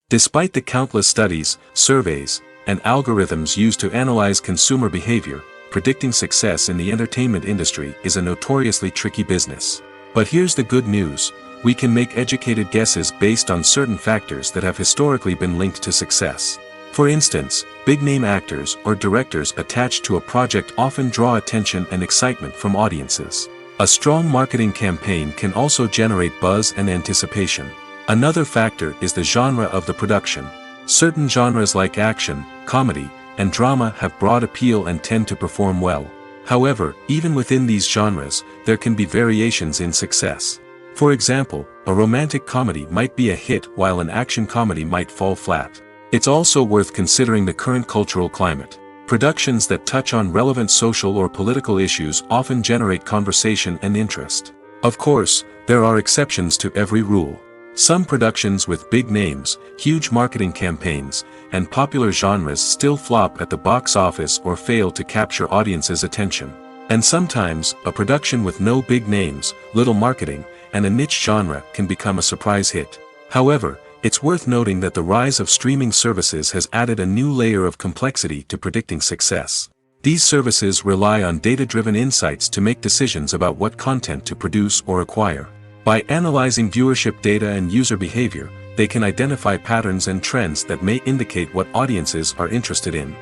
Despite the countless studies, surveys, and algorithms used to analyze consumer behavior, predicting success in the entertainment industry is a notoriously tricky business. But here's the good news: we can make educated guesses based on certain factors that have historically been linked to success. For instance, big-name actors or directors attached to a project often draw attention and excitement from audiences. A strong marketing campaign can also generate buzz and anticipation. Another factor is the genre of the production. Certain genres like action, comedy, and drama have broad appeal and tend to perform well. However, even within these genres, there can be variations in success. For example, a romantic comedy might be a hit while an action comedy might fall flat. It's also worth considering the current cultural climate. Productions that touch on relevant social or political issues often generate conversation and interest. Of course, there are exceptions to every rule. Some productions with big names, huge marketing campaigns, and popular genres still flop at the box office or fail to capture audiences' attention. And sometimes, a production with no big names, little marketing, and a niche genre can become a surprise hit. However, it's worth noting that the rise of streaming services has added a new layer of complexity to predicting success. These services rely on data-driven insights to make decisions about what content to produce or acquire. By analyzing viewership data and user behavior, they can identify patterns and trends that may indicate what audiences are interested in.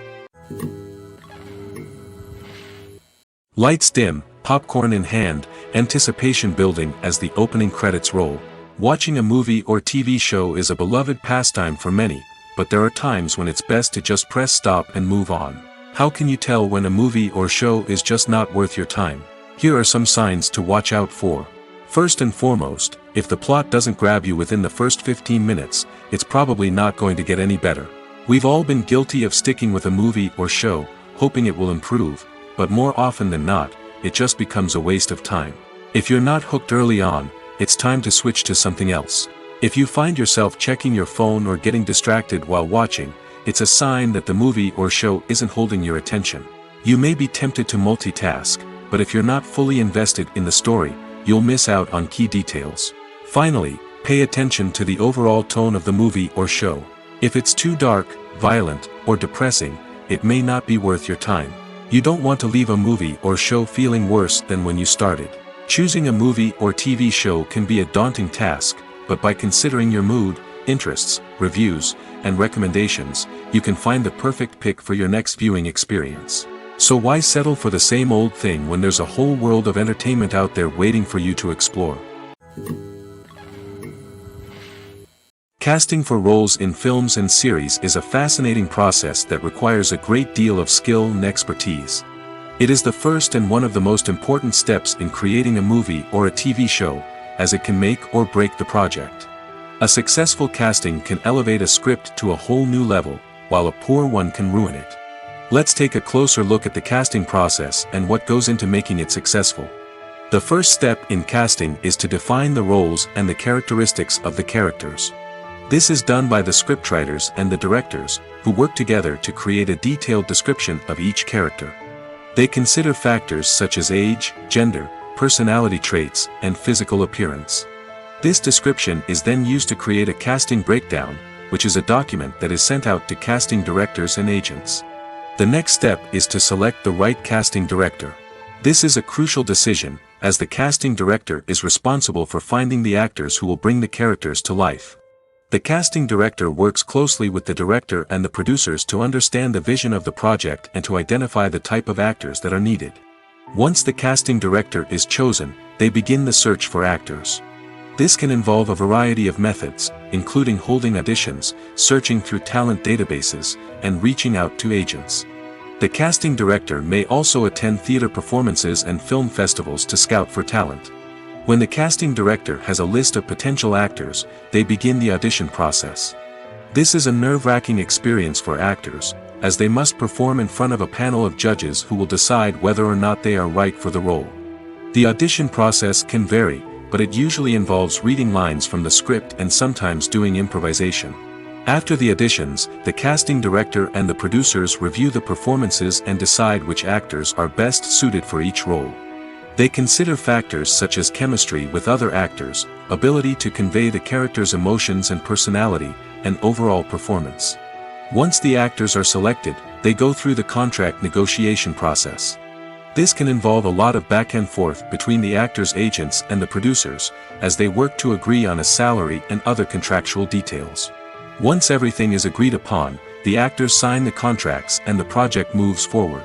Lights dim, popcorn in hand, anticipation building as the opening credits roll. Watching a movie or TV show is a beloved pastime for many, but there are times when it's best to just press stop and move on. How can you tell when a movie or show is just not worth your time? Here are some signs to watch out for. First and foremost, if the plot doesn't grab you within the first 15 minutes, it's probably not going to get any better. We've all been guilty of sticking with a movie or show, hoping it will improve, but more often than not, it just becomes a waste of time. If you're not hooked early on, it's time to switch to something else. If you find yourself checking your phone or getting distracted while watching, it's a sign that the movie or show isn't holding your attention. You may be tempted to multitask, but if you're not fully invested in the story, you'll miss out on key details. Finally, pay attention to the overall tone of the movie or show. If it's too dark, violent, or depressing, it may not be worth your time. You don't want to leave a movie or show feeling worse than when you started. Choosing a movie or TV show can be a daunting task, but by considering your mood, interests, reviews, and recommendations, you can find the perfect pick for your next viewing experience. So why settle for the same old thing when there's a whole world of entertainment out there waiting for you to explore? Casting for roles in films and series is a fascinating process that requires a great deal of skill and expertise. It is the first and one of the most important steps in creating a movie or a TV show, as it can make or break the project. A successful casting can elevate a script to a whole new level, while a poor one can ruin it. Let's take a closer look at the casting process and what goes into making it successful. The first step in casting is to define the roles and the characteristics of the characters. This is done by the scriptwriters and the directors, who work together to create a detailed description of each character. They consider factors such as age, gender, personality traits, and physical appearance. This description is then used to create a casting breakdown, which is a document that is sent out to casting directors and agents. The next step is to select the right casting director. This is a crucial decision, as the casting director is responsible for finding the actors who will bring the characters to life. The casting director works closely with the director and the producers to understand the vision of the project and to identify the type of actors that are needed. Once the casting director is chosen, they begin the search for actors. This can involve a variety of methods, including holding auditions, searching through talent databases, and reaching out to agents. The casting director may also attend theater performances and film festivals to scout for talent. When the casting director has a list of potential actors, they begin the audition process. This is a nerve-wracking experience for actors, as they must perform in front of a panel of judges who will decide whether or not they are right for the role. The audition process can vary, but it usually involves reading lines from the script and sometimes doing improvisation. After the auditions, the casting director and the producers review the performances and decide which actors are best suited for each role. They consider factors such as chemistry with other actors, ability to convey the character's emotions and personality, and overall performance. Once the actors are selected, they go through the contract negotiation process. This can involve a lot of back and forth between the actors' agents and the producers, as they work to agree on a salary and other contractual details. Once everything is agreed upon, the actors sign the contracts and the project moves forward.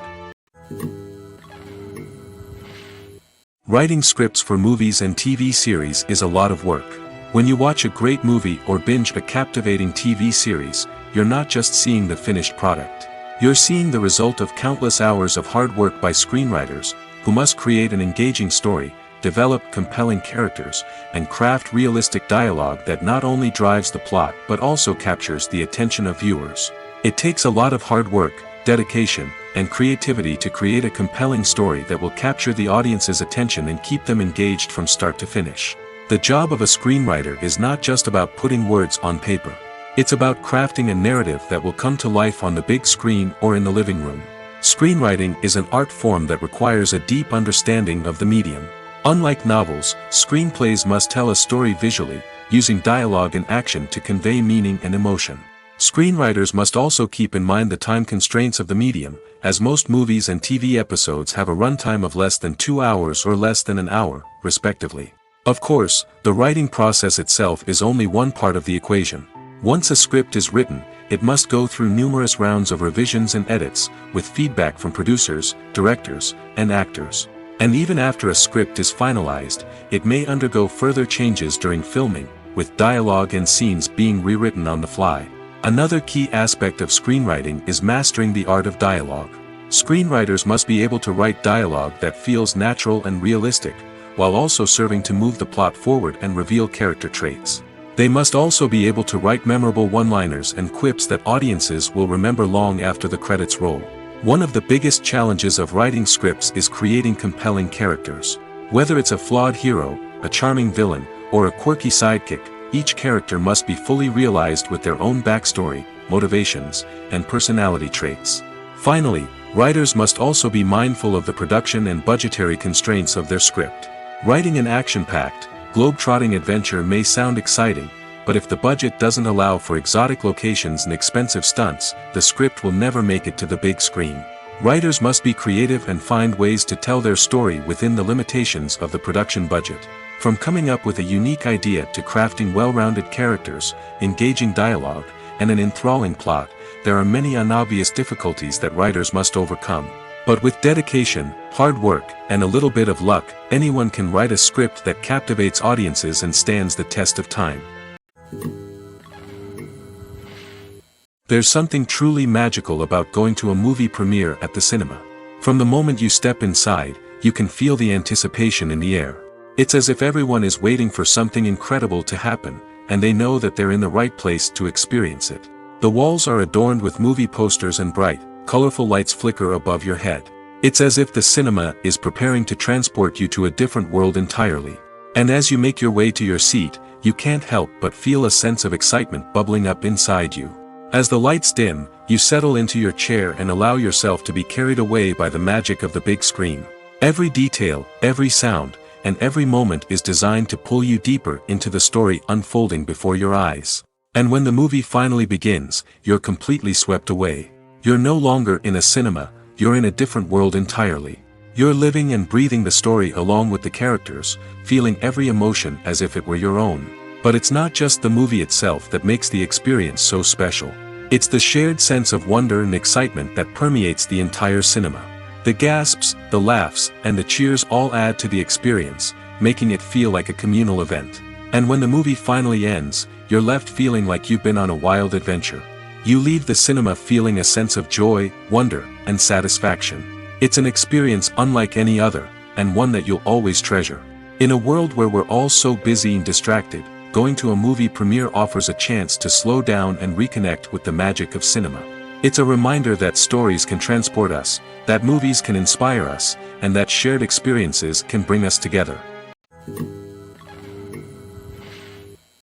Writing scripts for movies and TV series is a lot of work. When you watch a great movie or binge a captivating TV series, you're not just seeing the finished product. You're seeing the result of countless hours of hard work by screenwriters, who must create an engaging story, develop compelling characters, and craft realistic dialogue that not only drives the plot but also captures the attention of viewers. It takes a lot of hard work, dedication, and creativity to create a compelling story that will capture the audience's attention and keep them engaged from start to finish. The job of a screenwriter is not just about putting words on paper. It's about crafting a narrative that will come to life on the big screen or in the living room. Screenwriting is an art form that requires a deep understanding of the medium. Unlike novels, screenplays must tell a story visually, using dialogue and action to convey meaning and emotion. Screenwriters must also keep in mind the time constraints of the medium, as most movies and TV episodes have a runtime of less than 2 hours or less than an hour, respectively. Of course, the writing process itself is only one part of the equation. Once a script is written, it must go through numerous rounds of revisions and edits, with feedback from producers, directors, and actors. And even after a script is finalized, it may undergo further changes during filming, with dialogue and scenes being rewritten on the fly. Another key aspect of screenwriting is mastering the art of dialogue. Screenwriters must be able to write dialogue that feels natural and realistic, while also serving to move the plot forward and reveal character traits. They must also be able to write memorable one-liners and quips that audiences will remember long after the credits roll. One of the biggest challenges of writing scripts is creating compelling characters. Whether it's a flawed hero, a charming villain, or a quirky sidekick, each character must be fully realized with their own backstory, motivations, and personality traits. Finally, writers must also be mindful of the production and budgetary constraints of their script. Writing an action-packed, globe-trotting adventure may sound exciting, but if the budget doesn't allow for exotic locations and expensive stunts, the script will never make it to the big screen. Writers must be creative and find ways to tell their story within the limitations of the production budget. From coming up with a unique idea to crafting well-rounded characters, engaging dialogue, and an enthralling plot, there are many unobvious difficulties that writers must overcome. But with dedication, hard work, and a little bit of luck, anyone can write a script that captivates audiences and stands the test of time. There's something truly magical about going to a movie premiere at the cinema. From the moment you step inside, you can feel the anticipation in the air. It's as if everyone is waiting for something incredible to happen, and they know that they're in the right place to experience it. The walls are adorned with movie posters and bright, colorful lights flicker above your head. It's as if the cinema is preparing to transport you to a different world entirely. And as you make your way to your seat, you can't help but feel a sense of excitement bubbling up inside you. As the lights dim, you settle into your chair and allow yourself to be carried away by the magic of the big screen. Every detail, every sound, and every moment is designed to pull you deeper into the story unfolding before your eyes. And when the movie finally begins, you're completely swept away. You're no longer in a cinema, you're in a different world entirely. You're living and breathing the story along with the characters, feeling every emotion as if it were your own. But it's not just the movie itself that makes the experience so special. It's the shared sense of wonder and excitement that permeates the entire cinema. The gasps, the laughs, and the cheers all add to the experience, making it feel like a communal event. And when the movie finally ends, you're left feeling like you've been on a wild adventure. You leave the cinema feeling a sense of joy, wonder, and satisfaction. It's an experience unlike any other, and one that you'll always treasure. In a world where we're all so busy and distracted, going to a movie premiere offers a chance to slow down and reconnect with the magic of cinema. It's a reminder that stories can transport us, that movies can inspire us, and that shared experiences can bring us together.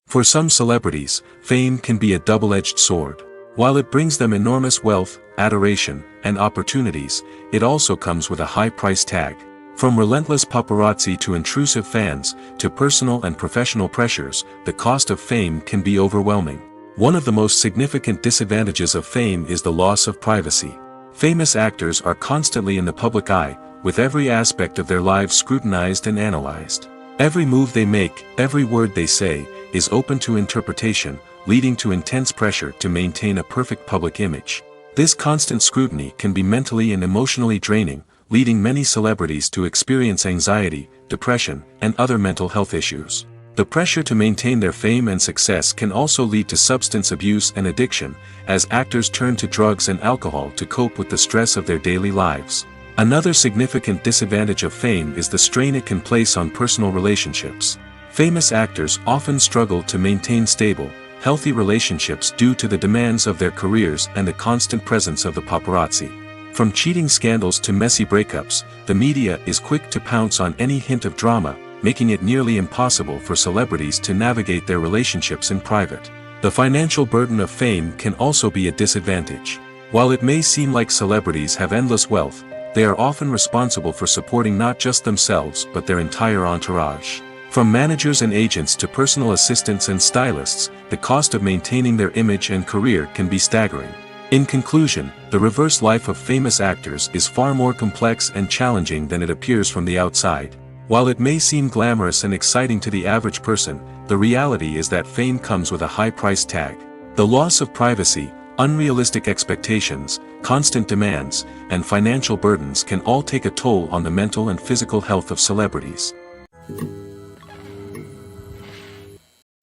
For some celebrities, fame can be a double-edged sword. While it brings them enormous wealth, adoration, and opportunities, it also comes with a high price tag. From relentless paparazzi to intrusive fans, to personal and professional pressures, the cost of fame can be overwhelming. One of the most significant disadvantages of fame is the loss of privacy. Famous actors are constantly in the public eye, with every aspect of their lives scrutinized and analyzed. Every move they make, every word they say, is open to interpretation, leading to intense pressure to maintain a perfect public image. This constant scrutiny can be mentally and emotionally draining, leading many celebrities to experience anxiety, depression, and other mental health issues. The pressure to maintain their fame and success can also lead to substance abuse and addiction, as actors turn to drugs and alcohol to cope with the stress of their daily lives. Another significant disadvantage of fame is the strain it can place on personal relationships. Famous actors often struggle to maintain stable, healthy relationships due to the demands of their careers and the constant presence of the paparazzi. From cheating scandals to messy breakups, the media is quick to pounce on any hint of drama, making it nearly impossible for celebrities to navigate their relationships in private. The financial burden of fame can also be a disadvantage. While it may seem like celebrities have endless wealth, they are often responsible for supporting not just themselves but their entire entourage. From managers and agents to personal assistants and stylists, the cost of maintaining their image and career can be staggering. In conclusion, the reverse life of famous actors is far more complex and challenging than it appears from the outside. While it may seem glamorous and exciting to the average person, the reality is that fame comes with a high price tag. The loss of privacy, unrealistic expectations, constant demands, and financial burdens can all take a toll on the mental and physical health of celebrities.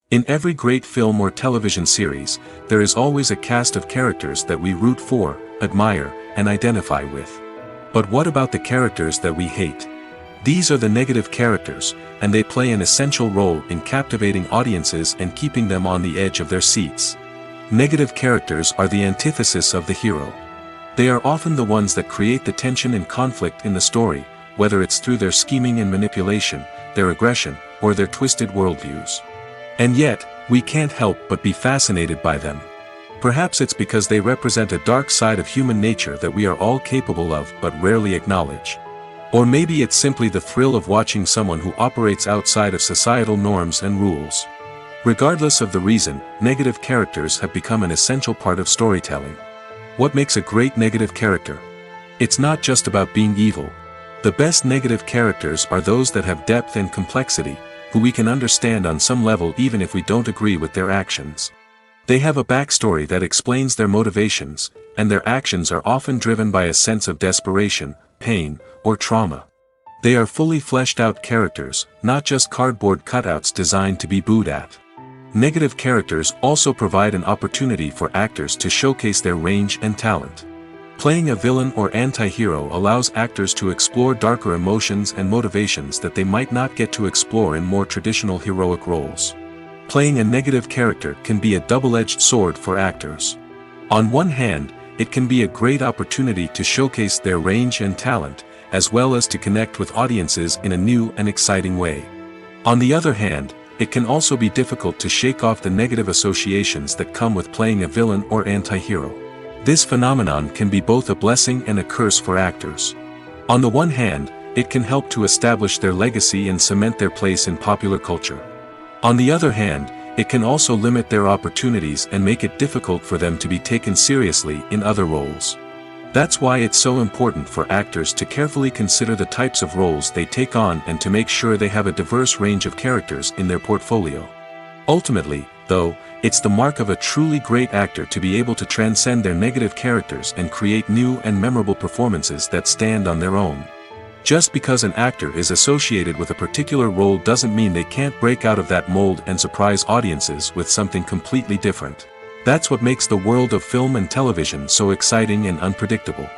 In every great film or television series, there is always a cast of characters that we root for, admire, and identify with. But what about the characters that we hate? These are the negative characters, and they play an essential role in captivating audiences and keeping them on the edge of their seats. Negative characters are the antithesis of the hero. They are often the ones that create the tension and conflict in the story, whether it's through their scheming and manipulation, their aggression, or their twisted worldviews. And yet, we can't help but be fascinated by them. Perhaps it's because they represent a dark side of human nature that we are all capable of but rarely acknowledge. Or maybe it's simply the thrill of watching someone who operates outside of societal norms and rules. Regardless of the reason, negative characters have become an essential part of storytelling. What makes a great negative character? It's not just about being evil. The best negative characters are those that have depth and complexity, who we can understand on some level even if we don't agree with their actions. They have a backstory that explains their motivations, and their actions are often driven by a sense of desperation, pain, or trauma. They are fully fleshed out characters, not just cardboard cutouts designed to be booed at. Negative characters also provide an opportunity for actors to showcase their range and talent. Playing a villain or anti-hero allows actors to explore darker emotions and motivations that they might not get to explore in more traditional heroic roles. Playing a negative character can be a double-edged sword for actors. On one hand, it can be a great opportunity to showcase their range and talent, as well as to connect with audiences in a new and exciting way. On the other hand, it can also be difficult to shake off the negative associations that come with playing a villain or anti-hero. This phenomenon can be both a blessing and a curse for actors. On the one hand, it can help to establish their legacy and cement their place in popular culture. On the other hand, it can also limit their opportunities and make it difficult for them to be taken seriously in other roles. That's why it's so important for actors to carefully consider the types of roles they take on and to make sure they have a diverse range of characters in their portfolio. Ultimately, though, it's the mark of a truly great actor to be able to transcend their negative characters and create new and memorable performances that stand on their own. Just because an actor is associated with a particular role doesn't mean they can't break out of that mold and surprise audiences with something completely different. That's what makes the world of film and television so exciting and unpredictable.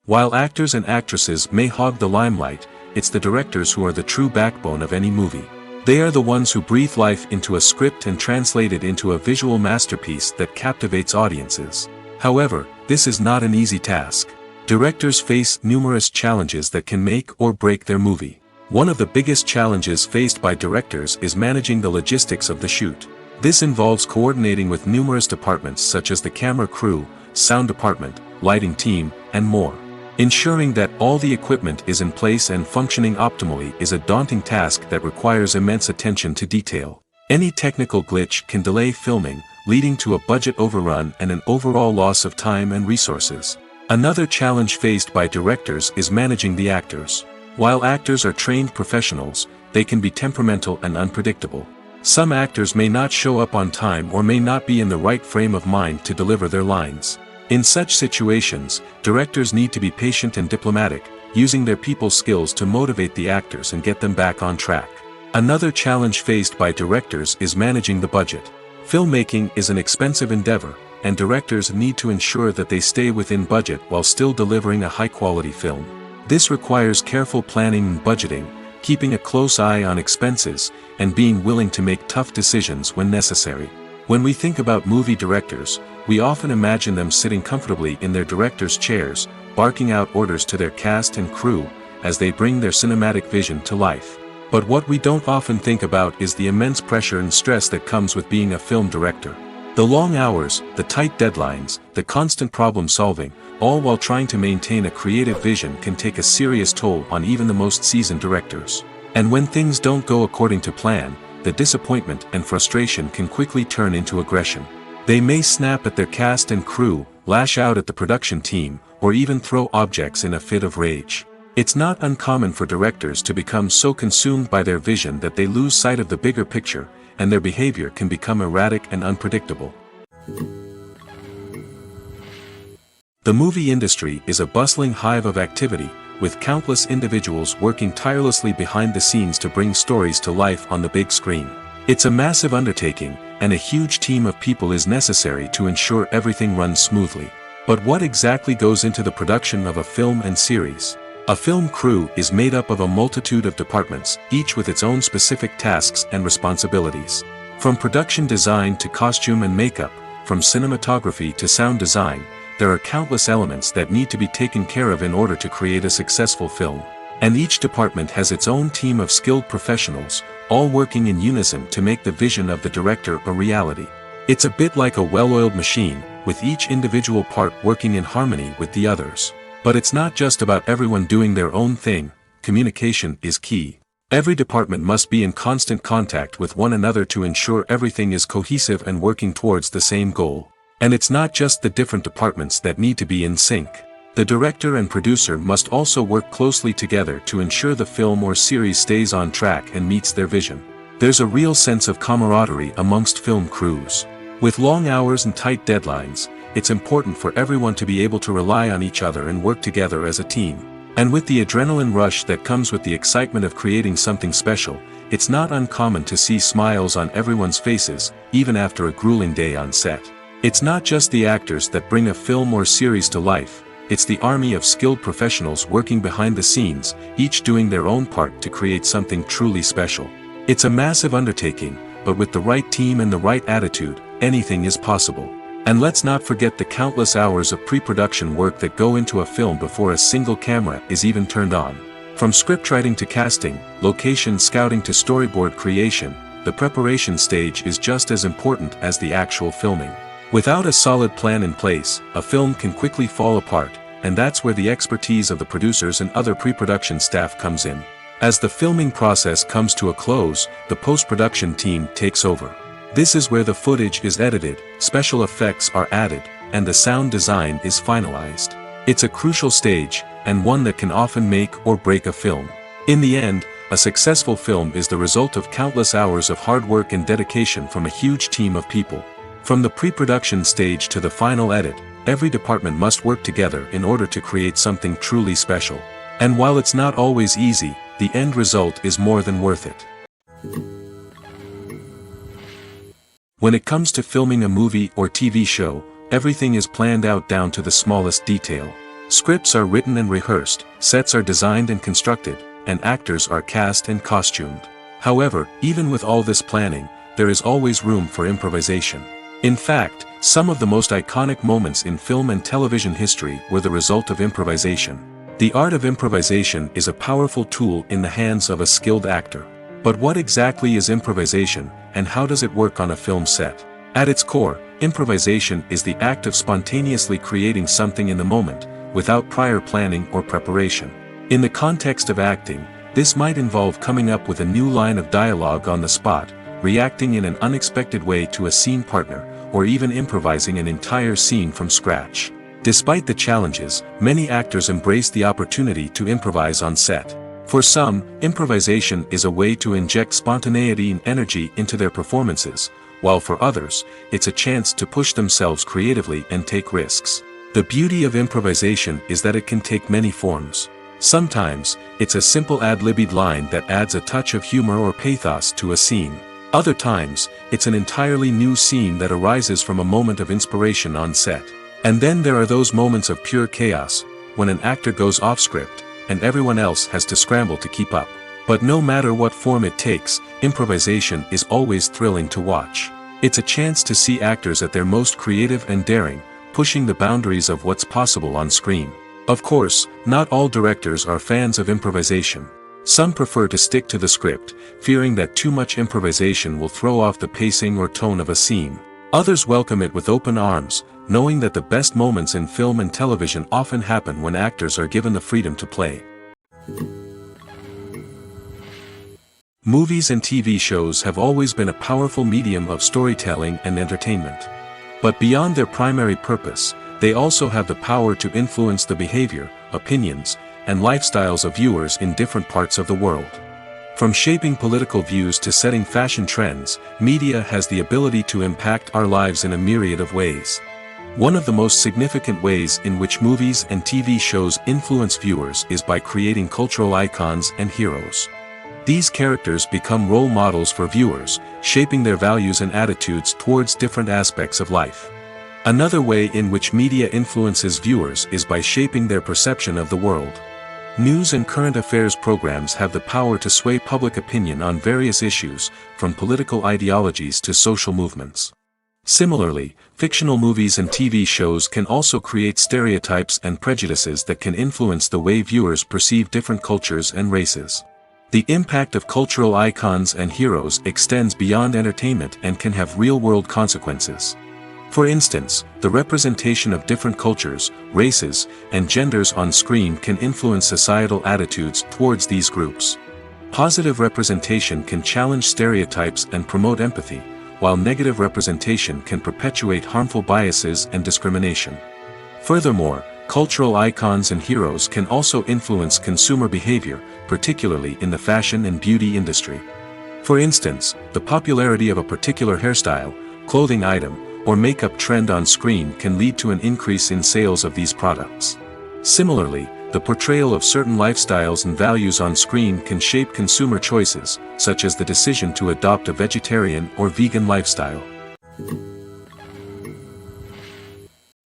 While actors and actresses may hog the limelight, it's the directors who are the true backbone of any movie. They are the ones who breathe life into a script and translate it into a visual masterpiece that captivates audiences. However, this is not an easy task. Directors face numerous challenges that can make or break their movie. One of the biggest challenges faced by directors is managing the logistics of the shoot. This involves coordinating with numerous departments such as the camera crew, sound department, lighting team, and more. Ensuring that all the equipment is in place and functioning optimally is a daunting task that requires immense attention to detail. Any technical glitch can delay filming, leading to a budget overrun and an overall loss of time and resources. Another challenge faced by directors is managing the actors. While actors are trained professionals, they can be temperamental and unpredictable. Some actors may not show up on time or may not be in the right frame of mind to deliver their lines. In such situations, directors need to be patient and diplomatic, using their people skills to motivate the actors and get them back on track. Another challenge faced by directors is managing the budget. Filmmaking is an expensive endeavor, and directors need to ensure that they stay within budget while still delivering a high-quality film. This requires careful planning and budgeting, keeping a close eye on expenses, and being willing to make tough decisions when necessary. When we think about movie directors, we often imagine them sitting comfortably in their director's chairs, barking out orders to their cast and crew, as they bring their cinematic vision to life. But what we don't often think about is the immense pressure and stress that comes with being a film director. The long hours, the tight deadlines, the constant problem solving, all while trying to maintain a creative vision can take a serious toll on even the most seasoned directors. And when things don't go according to plan, the disappointment and frustration can quickly turn into aggression. They may snap at their cast and crew, lash out at the production team, or even throw objects in a fit of rage. It's not uncommon for directors to become so consumed by their vision that they lose sight of the bigger picture, and their behavior can become erratic and unpredictable. The movie industry is a bustling hive of activity, with countless individuals working tirelessly behind the scenes to bring stories to life on the big screen. It's a massive undertaking, and a huge team of people is necessary to ensure everything runs smoothly. But what exactly goes into the production of a film and series? A film crew is made up of a multitude of departments, each with its own specific tasks and responsibilities. From production design to costume and makeup, from cinematography to sound design, there are countless elements that need to be taken care of in order to create a successful film. And each department has its own team of skilled professionals, all working in unison to make the vision of the director a reality. It's a bit like a well-oiled machine, with each individual part working in harmony with the others. But it's not just about everyone doing their own thing. Communication is key. Every department must be in constant contact with one another to ensure everything is cohesive and working towards the same goal. And it's not just the different departments that need to be in sync. The director and producer must also work closely together to ensure the film or series stays on track and meets their vision. There's a real sense of camaraderie amongst film crews. With long hours and tight deadlines, it's important for everyone to be able to rely on each other and work together as a team. And with the adrenaline rush that comes with the excitement of creating something special, it's not uncommon to see smiles on everyone's faces, even after a grueling day on set. It's not just the actors that bring a film or series to life, it's the army of skilled professionals working behind the scenes, each doing their own part to create something truly special. It's a massive undertaking, but with the right team and the right attitude, anything is possible. And let's not forget the countless hours of pre-production work that go into a film before a single camera is even turned on. From scriptwriting to casting, location scouting to storyboard creation, the preparation stage is just as important as the actual filming. Without a solid plan in place, a film can quickly fall apart, and that's where the expertise of the producers and other pre-production staff comes in. As the filming process comes to a close, the post-production team takes over. This is where the footage is edited, special effects are added, and the sound design is finalized. It's a crucial stage, and one that can often make or break a film. In the end, a successful film is the result of countless hours of hard work and dedication from a huge team of people. From the pre-production stage to the final edit, every department must work together in order to create something truly special. And while it's not always easy, the end result is more than worth it. When it comes to filming a movie or TV show, everything is planned out down to the smallest detail. Scripts are written and rehearsed, sets are designed and constructed, and actors are cast and costumed. However, even with all this planning, there is always room for improvisation. In fact, some of the most iconic moments in film and television history were the result of improvisation. The art of improvisation is a powerful tool in the hands of a skilled actor. But what exactly is improvisation, and how does it work on a film set? At its core, improvisation is the act of spontaneously creating something in the moment, without prior planning or preparation. In the context of acting, this might involve coming up with a new line of dialogue on the spot, reacting in an unexpected way to a scene partner, or even improvising an entire scene from scratch. Despite the challenges, many actors embrace the opportunity to improvise on set. For some, improvisation is a way to inject spontaneity and energy into their performances, while for others, it's a chance to push themselves creatively and take risks. The beauty of improvisation is that it can take many forms. Sometimes, it's a simple ad-libbed line that adds a touch of humor or pathos to a scene. Other times, it's an entirely new scene that arises from a moment of inspiration on set. And then there are those moments of pure chaos, when an actor goes off script, and everyone else has to scramble to keep up. But no matter what form it takes, improvisation is always thrilling to watch. It's a chance to see actors at their most creative and daring, pushing the boundaries of what's possible on screen. Of course, not all directors are fans of improvisation. Some prefer to stick to the script, fearing that too much improvisation will throw off the pacing or tone of a scene. Others welcome it with open arms, knowing that the best moments in film and television often happen when actors are given the freedom to play. Movies and TV shows have always been a powerful medium of storytelling and entertainment. But beyond their primary purpose, they also have the power to influence the behavior, opinions, and lifestyles of viewers in different parts of the world. From shaping political views to setting fashion trends, media has the ability to impact our lives in a myriad of ways. One of the most significant ways in which movies and TV shows influence viewers is by creating cultural icons and heroes. These characters become role models for viewers, shaping their values and attitudes towards different aspects of life. Another way in which media influences viewers is by shaping their perception of the world. News and current affairs programs have the power to sway public opinion on various issues, from political ideologies to social movements. Similarly, fictional movies and TV shows can also create stereotypes and prejudices that can influence the way viewers perceive different cultures and races. The impact of cultural icons and heroes extends beyond entertainment and can have real-world consequences. For instance, the representation of different cultures, races, and genders on screen can influence societal attitudes towards these groups. Positive representation can challenge stereotypes and promote empathy, while negative representation can perpetuate harmful biases and discrimination. Furthermore, cultural icons and heroes can also influence consumer behavior, particularly in the fashion and beauty industry. For instance, the popularity of a particular hairstyle, clothing item, or makeup trend on screen can lead to an increase in sales of these products. Similarly, the portrayal of certain lifestyles and values on screen can shape consumer choices, such as the decision to adopt a vegetarian or vegan lifestyle.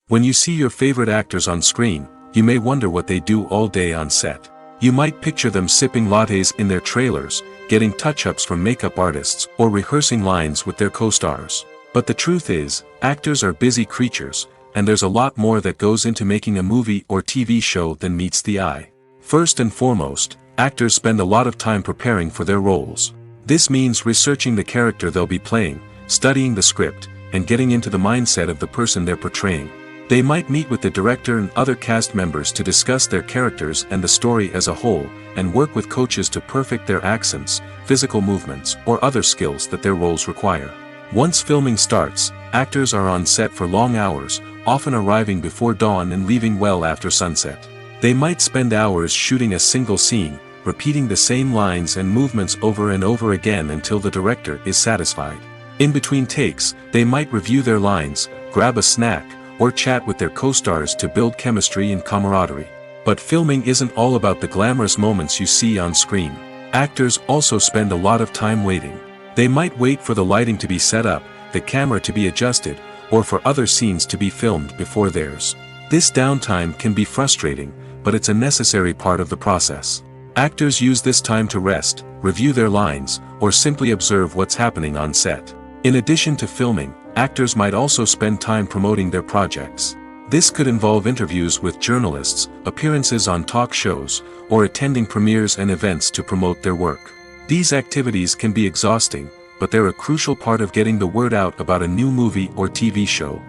When you see your favorite actors on screen, you may wonder what they do all day on set. You might picture them sipping lattes in their trailers, getting touch-ups from makeup artists, or rehearsing lines with their co-stars. But the truth is, actors are busy creatures, and there's a lot more that goes into making a movie or TV show than meets the eye. First and foremost, actors spend a lot of time preparing for their roles. This means researching the character they'll be playing, studying the script, and getting into the mindset of the person they're portraying. They might meet with the director and other cast members to discuss their characters and the story as a whole, and work with coaches to perfect their accents, physical movements, or other skills that their roles require. Once filming starts, actors are on set for long hours, often arriving before dawn and leaving well after sunset. They might spend hours shooting a single scene, repeating the same lines and movements over and over again until the director is satisfied. In between takes, they might review their lines, grab a snack, or chat with their co-stars to build chemistry and camaraderie. But filming isn't all about the glamorous moments you see on screen. Actors also spend a lot of time waiting. They might wait for the lighting to be set up, the camera to be adjusted, or for other scenes to be filmed before theirs. This downtime can be frustrating, but it's a necessary part of the process. Actors use this time to rest, review their lines, or simply observe what's happening on set. In addition to filming, actors might also spend time promoting their projects. This could involve interviews with journalists, appearances on talk shows, or attending premieres and events to promote their work. These activities can be exhausting, but they're a crucial part of getting the word out about a new movie or TV show.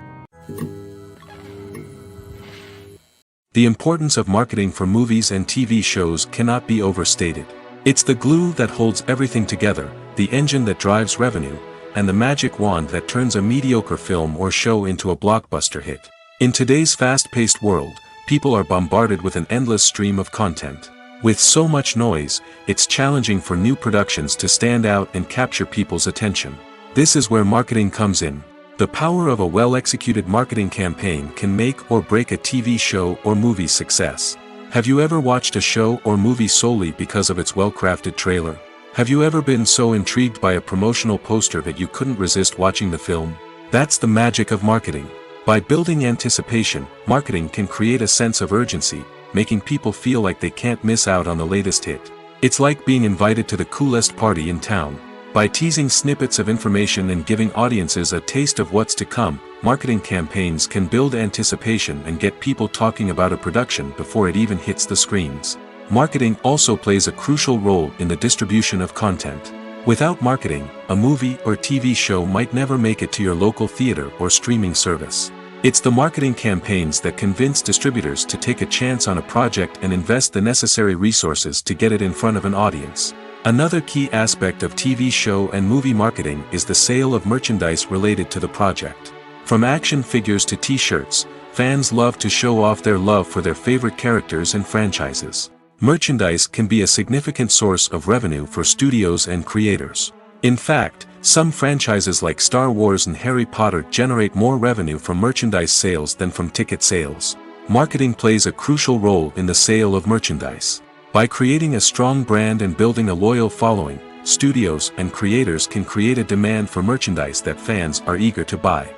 The importance of marketing for movies and TV shows cannot be overstated. It's the glue that holds everything together, the engine that drives revenue, and the magic wand that turns a mediocre film or show into a blockbuster hit. In today's fast-paced world, people are bombarded with an endless stream of content. With so much noise, it's challenging for new productions to stand out and capture people's attention. This is where marketing comes in. The power of a well-executed marketing campaign can make or break a TV show or movie's success. Have you ever watched a show or movie solely because of its well-crafted trailer? Have you ever been so intrigued by a promotional poster that you couldn't resist watching the film? That's the magic of marketing. By building anticipation, marketing can create a sense of urgency, making people feel like they can't miss out on the latest hit. It's like being invited to the coolest party in town. By teasing snippets of information and giving audiences a taste of what's to come, marketing campaigns can build anticipation and get people talking about a production before it even hits the screens. Marketing also plays a crucial role in the distribution of content. Without marketing, a movie or TV show might never make it to your local theater or streaming service. It's the marketing campaigns that convince distributors to take a chance on a project and invest the necessary resources to get it in front of an audience. Another key aspect of TV show and movie marketing is the sale of merchandise related to the project. From action figures to t-shirts, fans love to show off their love for their favorite characters and franchises. Merchandise can be a significant source of revenue for studios and creators. In fact, some franchises like Star Wars and Harry Potter generate more revenue from merchandise sales than from ticket sales. Marketing plays a crucial role in the sale of merchandise. By creating a strong brand and building a loyal following, studios and creators can create a demand for merchandise that fans are eager to buy.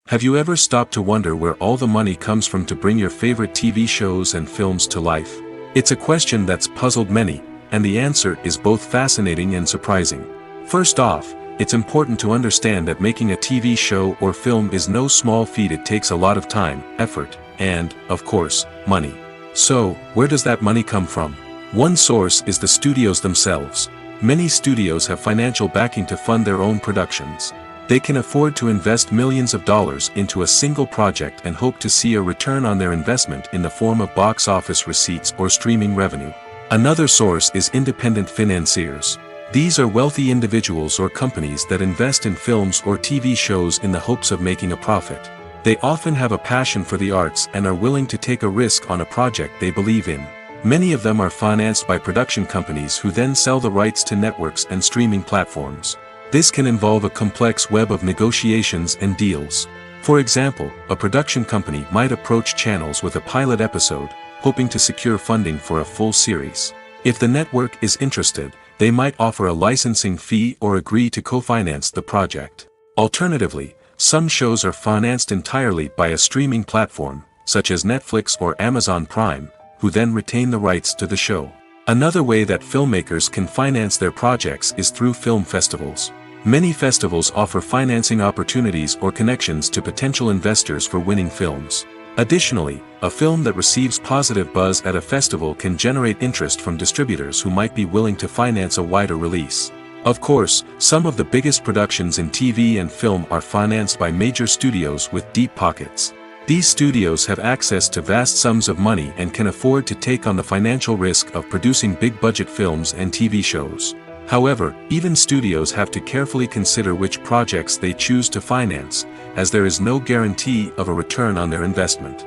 Have you ever stopped to wonder where all the money comes from to bring your favorite TV shows and films to life? It's a question that's puzzled many, and the answer is both fascinating and surprising. First off, it's important to understand that making a TV show or film is no small feat. It takes a lot of time, effort, and, of course, money. So, where does that money come from? One source is the studios themselves. Many studios have financial backing to fund their own productions. They can afford to invest millions of dollars into a single project and hope to see a return on their investment in the form of box office receipts or streaming revenue. Another source is independent financiers. These are wealthy individuals or companies that invest in films or TV shows in the hopes of making a profit. They often have a passion for the arts and are willing to take a risk on a project they believe in. Many of them are financed by production companies who then sell the rights to networks and streaming platforms. This can involve a complex web of negotiations and deals. For example, a production company might approach channels with a pilot episode, hoping to secure funding for a full series. If the network is interested, they might offer a licensing fee or agree to co-finance the project. Alternatively, some shows are financed entirely by a streaming platform, such as Netflix or Amazon Prime, who then retain the rights to the show. Another way that filmmakers can finance their projects is through film festivals. Many festivals offer financing opportunities or connections to potential investors for winning films. Additionally, a film that receives positive buzz at a festival can generate interest from distributors who might be willing to finance a wider release. Of course, some of the biggest productions in TV and film are financed by major studios with deep pockets. These studios have access to vast sums of money and can afford to take on the financial risk of producing big-budget films and TV shows. However, even studios have to carefully consider which projects they choose to finance, as there is no guarantee of a return on their investment.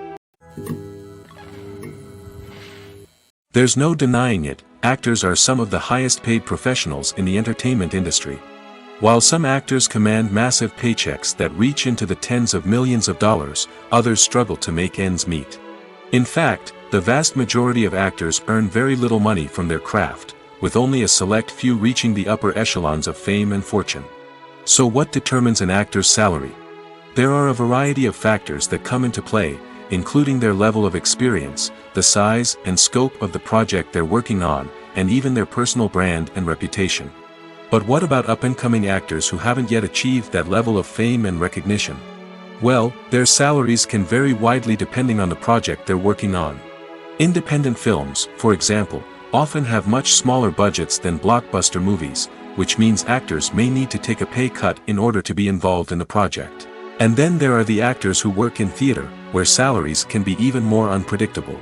There's no denying it, actors are some of the highest-paid professionals in the entertainment industry. While some actors command massive paychecks that reach into the tens of millions of dollars, others struggle to make ends meet. In fact, the vast majority of actors earn very little money from their craft, with only a select few reaching the upper echelons of fame and fortune. So what determines an actor's salary? There are a variety of factors that come into play, including their level of experience, the size and scope of the project they're working on, and even their personal brand and reputation. But what about up-and-coming actors who haven't yet achieved that level of fame and recognition? Well, their salaries can vary widely depending on the project they're working on. Independent films, for example, often have much smaller budgets than blockbuster movies, which means actors may need to take a pay cut in order to be involved in the project. And then there are the actors who work in theater, where salaries can be even more unpredictable.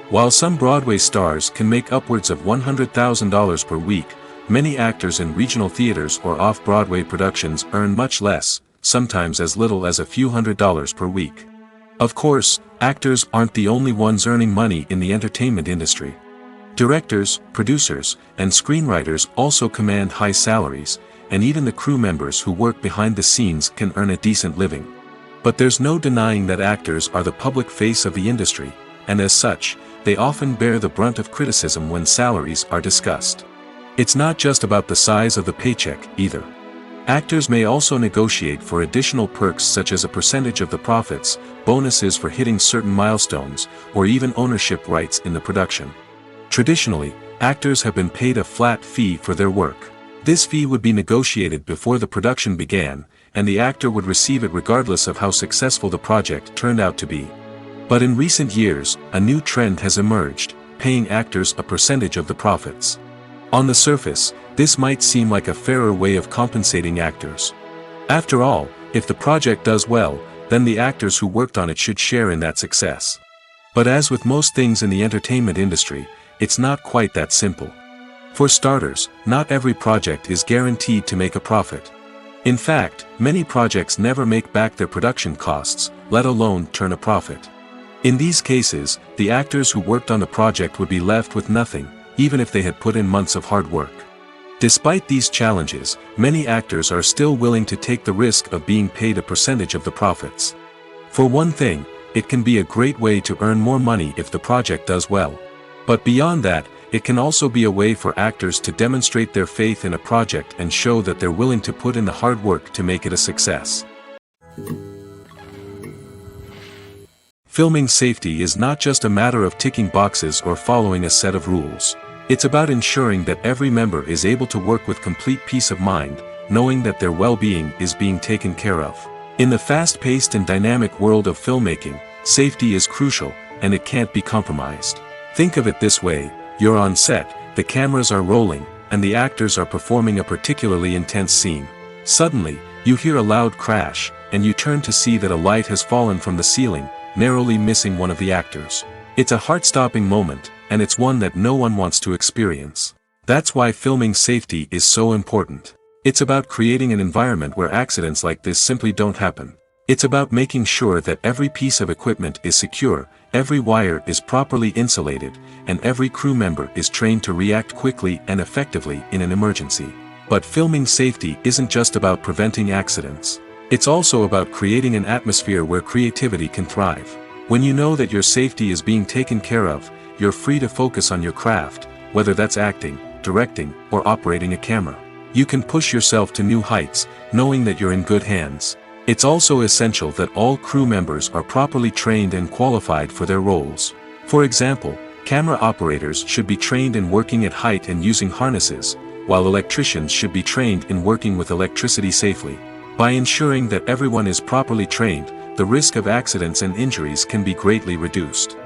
While some Broadway stars can make upwards of $100,000 per week, many actors in regional theaters or off-Broadway productions earn much less, sometimes as little as a few $100s per week. Of course, actors aren't the only ones earning money in the entertainment industry. Directors, producers, and screenwriters also command high salaries, and even the crew members who work behind the scenes can earn a decent living. But there's no denying that actors are the public face of the industry, and as such, they often bear the brunt of criticism when salaries are discussed. It's not just about the size of the paycheck, either. Actors may also negotiate for additional perks such as a percentage of the profits, bonuses for hitting certain milestones, or even ownership rights in the production. Traditionally, actors have been paid a flat fee for their work. This fee would be negotiated before the production began, and the actor would receive it regardless of how successful the project turned out to be. But in recent years, a new trend has emerged, paying actors a percentage of the profits. On the surface, this might seem like a fairer way of compensating actors. After all, if the project does well, then the actors who worked on it should share in that success. But as with most things in the entertainment industry, it's not quite that simple. For starters, not every project is guaranteed to make a profit. In fact, many projects never make back their production costs, let alone turn a profit. In these cases, the actors who worked on the project would be left with nothing, even if they had put in months of hard work. Despite these challenges, many actors are still willing to take the risk of being paid a percentage of the profits. For one thing, it can be a great way to earn more money if the project does well. But beyond that, it can also be a way for actors to demonstrate their faith in a project and show that they're willing to put in the hard work to make it a success. Filming safety is not just a matter of ticking boxes or following a set of rules. It's about ensuring that every member is able to work with complete peace of mind, knowing that their well-being is being taken care of. In the fast-paced and dynamic world of filmmaking, safety is crucial, and it can't be compromised. Think of it this way: you're on set, the cameras are rolling, and the actors are performing a particularly intense scene. Suddenly, you hear a loud crash, and you turn to see that a light has fallen from the ceiling, narrowly missing one of the actors. It's a heart-stopping moment, and it's one that no one wants to experience. That's why filming safety is so important. It's about creating an environment where accidents like this simply don't happen. It's about making sure that every piece of equipment is secure, every wire is properly insulated, and every crew member is trained to react quickly and effectively in an emergency. But filming safety isn't just about preventing accidents. It's also about creating an atmosphere where creativity can thrive. When you know that your safety is being taken care of, you're free to focus on your craft, whether that's acting, directing, or operating a camera. You can push yourself to new heights, knowing that you're in good hands. It's also essential that all crew members are properly trained and qualified for their roles. For example, camera operators should be trained in working at height and using harnesses, while electricians should be trained in working with electricity safely. By ensuring that everyone is properly trained, the risk of accidents and injuries can be greatly reduced.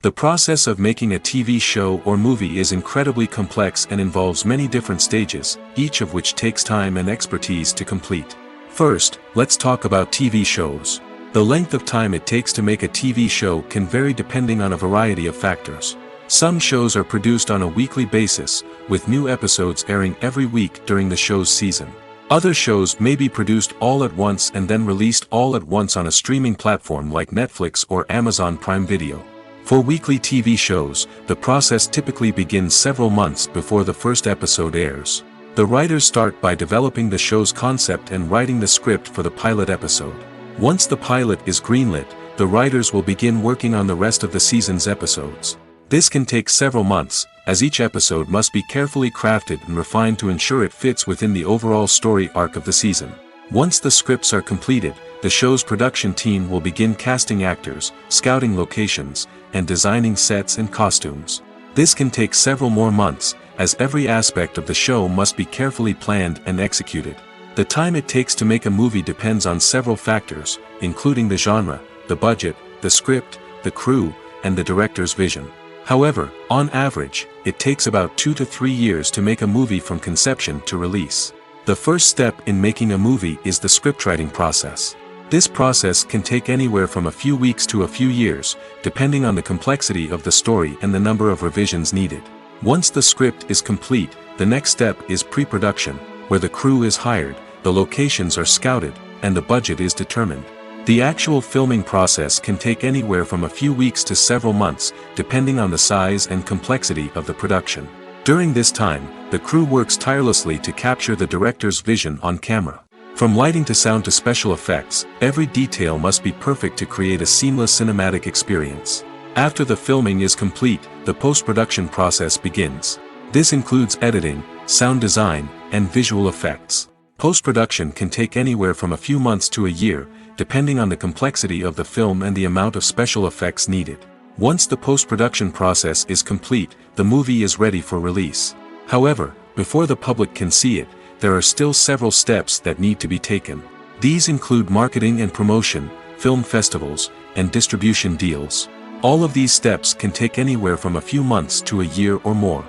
The process of making a TV show or movie is incredibly complex and involves many different stages, each of which takes time and expertise to complete. First, let's talk about TV shows. The length of time it takes to make a TV show can vary depending on a variety of factors. Some shows are produced on a weekly basis, with new episodes airing every week during the show's season. Other shows may be produced all at once and then released all at once on a streaming platform like Netflix or Amazon Prime Video. For weekly TV shows, the process typically begins several months before the first episode airs. The writers start by developing the show's concept and writing the script for the pilot episode. Once the pilot is greenlit, the writers will begin working on the rest of the season's episodes. This can take several months, as each episode must be carefully crafted and refined to ensure it fits within the overall story arc of the season. Once the scripts are completed, the show's production team will begin casting actors, scouting locations, and designing sets and costumes. This can take several more months, as every aspect of the show must be carefully planned and executed. The time it takes to make a movie depends on several factors, including the genre, the budget, the script, the crew, and the director's vision. However, on average, it takes about 2 to 3 years to make a movie from conception to release. The first step in making a movie is the scriptwriting process. This process can take anywhere from a few weeks to a few years, depending on the complexity of the story and the number of revisions needed. Once the script is complete, the next step is pre-production, where the crew is hired, the locations are scouted, and the budget is determined. The actual filming process can take anywhere from a few weeks to several months, depending on the size and complexity of the production. During this time, the crew works tirelessly to capture the director's vision on camera. From lighting to sound to special effects, every detail must be perfect to create a seamless cinematic experience. After the filming is complete, the post-production process begins. This includes editing, sound design, and visual effects. Post-production can take anywhere from a few months to a year, depending on the complexity of the film and the amount of special effects needed. Once the post-production process is complete, the movie is ready for release. However, before the public can see it, there are still several steps that need to be taken. These include marketing and promotion, film festivals, and distribution deals. All of these steps can take anywhere from a few months to a year or more.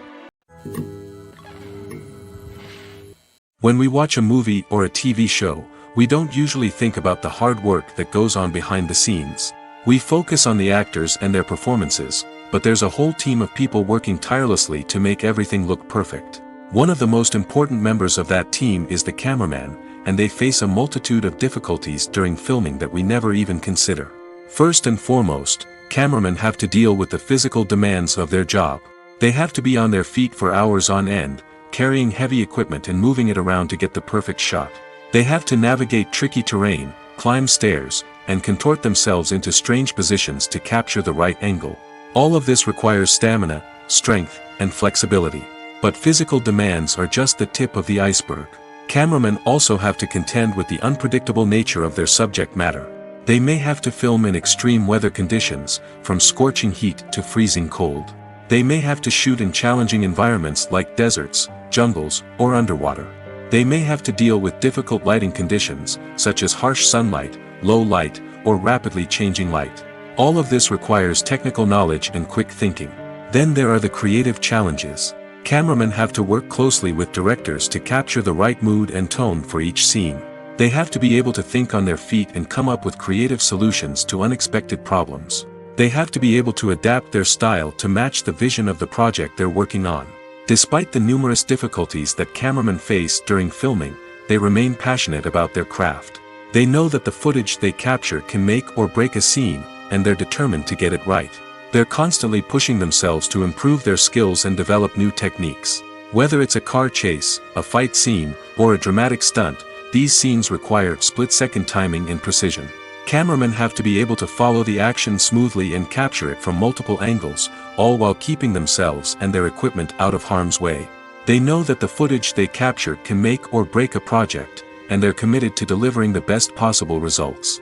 When we watch a movie or a TV show, we don't usually think about the hard work that goes on behind the scenes. We focus on the actors and their performances, but there's a whole team of people working tirelessly to make everything look perfect. One of the most important members of that team is the cameraman, and they face a multitude of difficulties during filming that we never even consider. First and foremost, cameramen have to deal with the physical demands of their job. They have to be on their feet for hours on end, carrying heavy equipment and moving it around to get the perfect shot. They have to navigate tricky terrain, climb stairs, and contort themselves into strange positions to capture the right angle. All of this requires stamina, strength, and flexibility. But physical demands are just the tip of the iceberg. Cameramen also have to contend with the unpredictable nature of their subject matter. They may have to film in extreme weather conditions, from scorching heat to freezing cold. They may have to shoot in challenging environments like deserts, jungles, or underwater. They may have to deal with difficult lighting conditions, such as harsh sunlight, low light, or rapidly changing light. All of this requires technical knowledge and quick thinking. Then there are the creative challenges. Cameramen have to work closely with directors to capture the right mood and tone for each scene. They have to be able to think on their feet and come up with creative solutions to unexpected problems. They have to be able to adapt their style to match the vision of the project they're working on. Despite the numerous difficulties that cameramen face during filming, they remain passionate about their craft. They know that the footage they capture can make or break a scene, and they're determined to get it right. They're constantly pushing themselves to improve their skills and develop new techniques. Whether it's a car chase, a fight scene, or a dramatic stunt, these scenes require split-second timing and precision. Cameramen have to be able to follow the action smoothly and capture it from multiple angles, all while keeping themselves and their equipment out of harm's way. They know that the footage they capture can make or break a project, and they're committed to delivering the best possible results.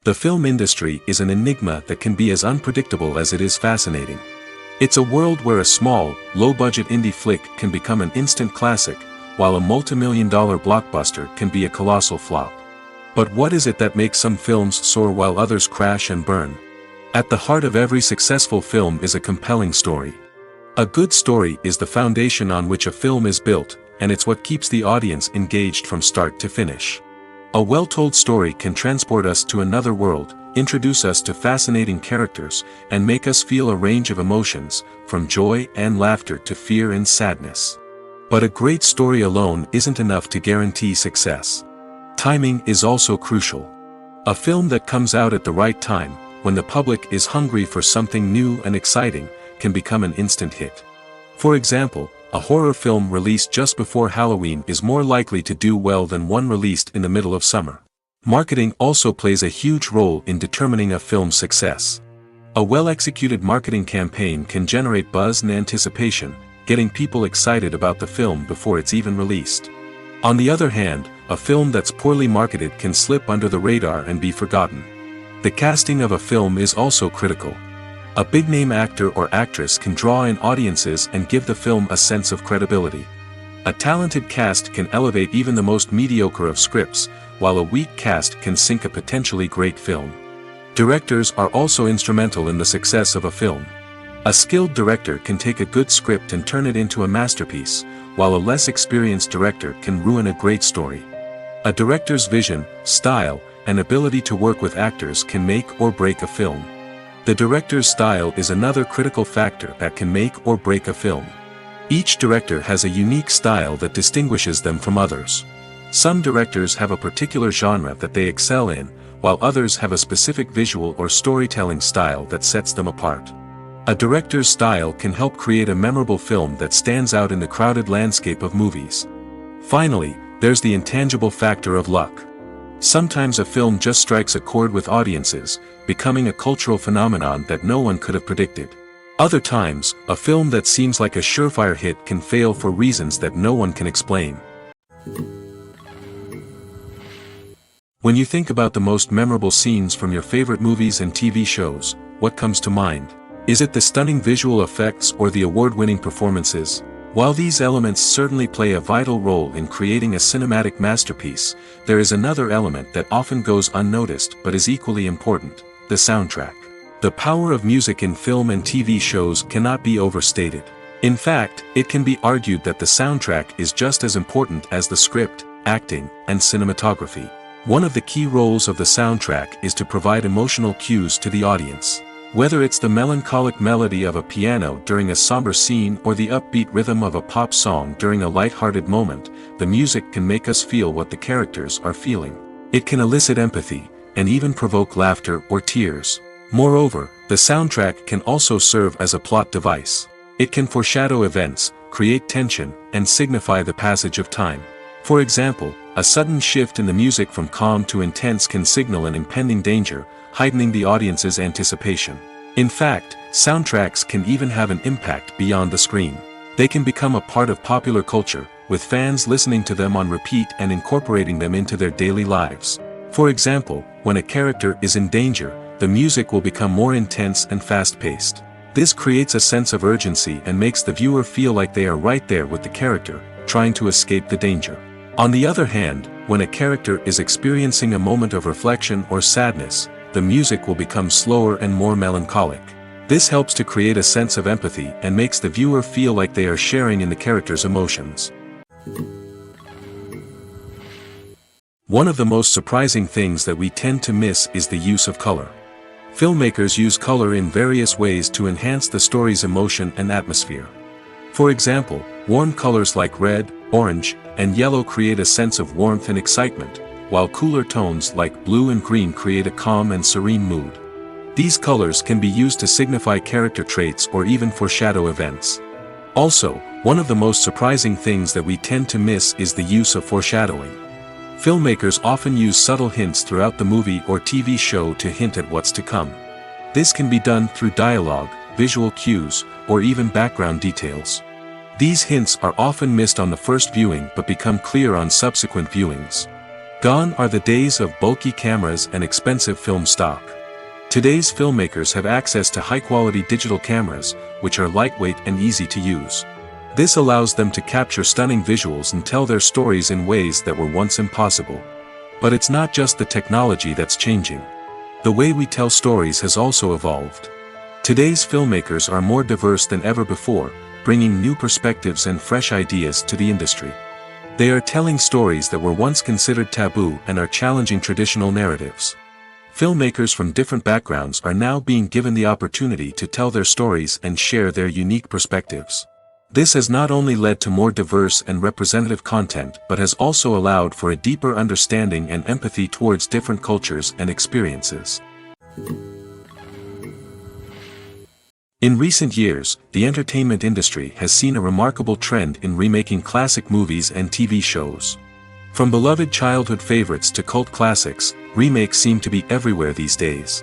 The film industry is an enigma that can be as unpredictable as it is fascinating. It's a world where a small, low-budget indie flick can become an instant classic, while a multi-million-dollar blockbuster can be a colossal flop. But what is it that makes some films soar while others crash and burn? At the heart of every successful film is a compelling story. A good story is the foundation on which a film is built, and it's what keeps the audience engaged from start to finish. A well-told story can transport us to another world, introduce us to fascinating characters, and make us feel a range of emotions, from joy and laughter to fear and sadness. But a great story alone isn't enough to guarantee success. Timing is also crucial. A film that comes out at the right time, when the public is hungry for something new and exciting, can become an instant hit. For example, a horror film released just before Halloween is more likely to do well than one released in the middle of summer. Marketing also plays a huge role in determining a film's success. A well-executed marketing campaign can generate buzz and anticipation, getting people excited about the film before it's even released. On the other hand, a film that's poorly marketed can slip under the radar and be forgotten. The casting of a film is also critical. A big-name actor or actress can draw in audiences and give the film a sense of credibility. A talented cast can elevate even the most mediocre of scripts, while a weak cast can sink a potentially great film. Directors are also instrumental in the success of a film. A skilled director can take a good script and turn it into a masterpiece, while a less experienced director can ruin a great story. A director's vision, style, and ability to work with actors can make or break a film. The director's style is another critical factor that can make or break a film. Each director has a unique style that distinguishes them from others. Some directors have a particular genre that they excel in, while others have a specific visual or storytelling style that sets them apart. A director's style can help create a memorable film that stands out in the crowded landscape of movies. Finally, there's the intangible factor of luck. Sometimes a film just strikes a chord with audiences, becoming a cultural phenomenon that no one could have predicted. Other times, a film that seems like a surefire hit can fail for reasons that no one can explain. When you think about the most memorable scenes from your favorite movies and TV shows, what comes to mind? Is it the stunning visual effects or the award-winning performances? While these elements certainly play a vital role in creating a cinematic masterpiece, there is another element that often goes unnoticed but is equally important: the soundtrack. The power of music in film and TV shows cannot be overstated. In fact, it can be argued that the soundtrack is just as important as the script, acting, and cinematography. One of the key roles of the soundtrack is to provide emotional cues to the audience. Whether it's the melancholic melody of a piano during a somber scene or the upbeat rhythm of a pop song during a light-hearted moment, the music can make us feel what the characters are feeling. It can elicit empathy, and even provoke laughter or tears. Moreover, the soundtrack can also serve as a plot device. It can foreshadow events, create tension, and signify the passage of time. For example, a sudden shift in the music from calm to intense can signal an impending danger, heightening the audience's anticipation. In fact, soundtracks can even have an impact beyond the screen. They can become a part of popular culture, with fans listening to them on repeat and incorporating them into their daily lives. For example, when a character is in danger, the music will become more intense and fast-paced. This creates a sense of urgency and makes the viewer feel like they are right there with the character, trying to escape the danger. On the other hand, when a character is experiencing a moment of reflection or sadness, the music will become slower and more melancholic. This helps to create a sense of empathy and makes the viewer feel like they are sharing in the character's emotions. One of the most surprising things that we tend to miss is the use of color. Filmmakers use color in various ways to enhance the story's emotion and atmosphere. For example, warm colors like red, orange, and yellow create a sense of warmth and excitement, while cooler tones like blue and green create a calm and serene mood. These colors can be used to signify character traits or even foreshadow events. Also, one of the most surprising things that we tend to miss is the use of foreshadowing. Filmmakers often use subtle hints throughout the movie or TV show to hint at what's to come. This can be done through dialogue, visual cues, or even background details. These hints are often missed on the first viewing but become clear on subsequent viewings. Gone are the days of bulky cameras and expensive film stock. Today's filmmakers have access to high-quality digital cameras, which are lightweight and easy to use. This allows them to capture stunning visuals and tell their stories in ways that were once impossible. But it's not just the technology that's changing. The way we tell stories has also evolved. Today's filmmakers are more diverse than ever before, bringing new perspectives and fresh ideas to the industry. They are telling stories that were once considered taboo and are challenging traditional narratives. Filmmakers from different backgrounds are now being given the opportunity to tell their stories and share their unique perspectives. This has not only led to more diverse and representative content but has also allowed for a deeper understanding and empathy towards different cultures and experiences. In recent years, the entertainment industry has seen a remarkable trend in remaking classic movies and TV shows. From beloved childhood favorites to cult classics, remakes seem to be everywhere these days.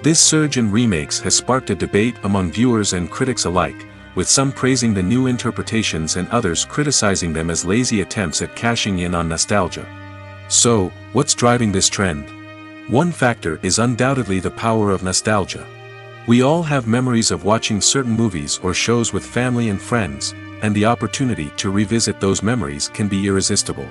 This surge in remakes has sparked a debate among viewers and critics alike, with some praising the new interpretations and others criticizing them as lazy attempts at cashing in on nostalgia. So, what's driving this trend? One factor is undoubtedly the power of nostalgia. We all have memories of watching certain movies or shows with family and friends, and the opportunity to revisit those memories can be irresistible.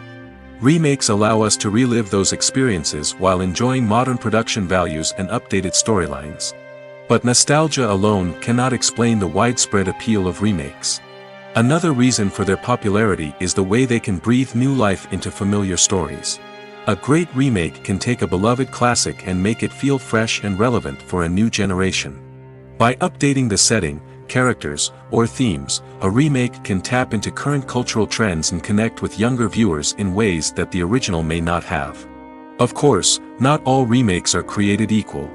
Remakes allow us to relive those experiences while enjoying modern production values and updated storylines. But nostalgia alone cannot explain the widespread appeal of remakes. Another reason for their popularity is the way they can breathe new life into familiar stories. A great remake can take a beloved classic and make it feel fresh and relevant for a new generation. By updating the setting, characters, or themes, a remake can tap into current cultural trends and connect with younger viewers in ways that the original may not have. Of course, not all remakes are created equal.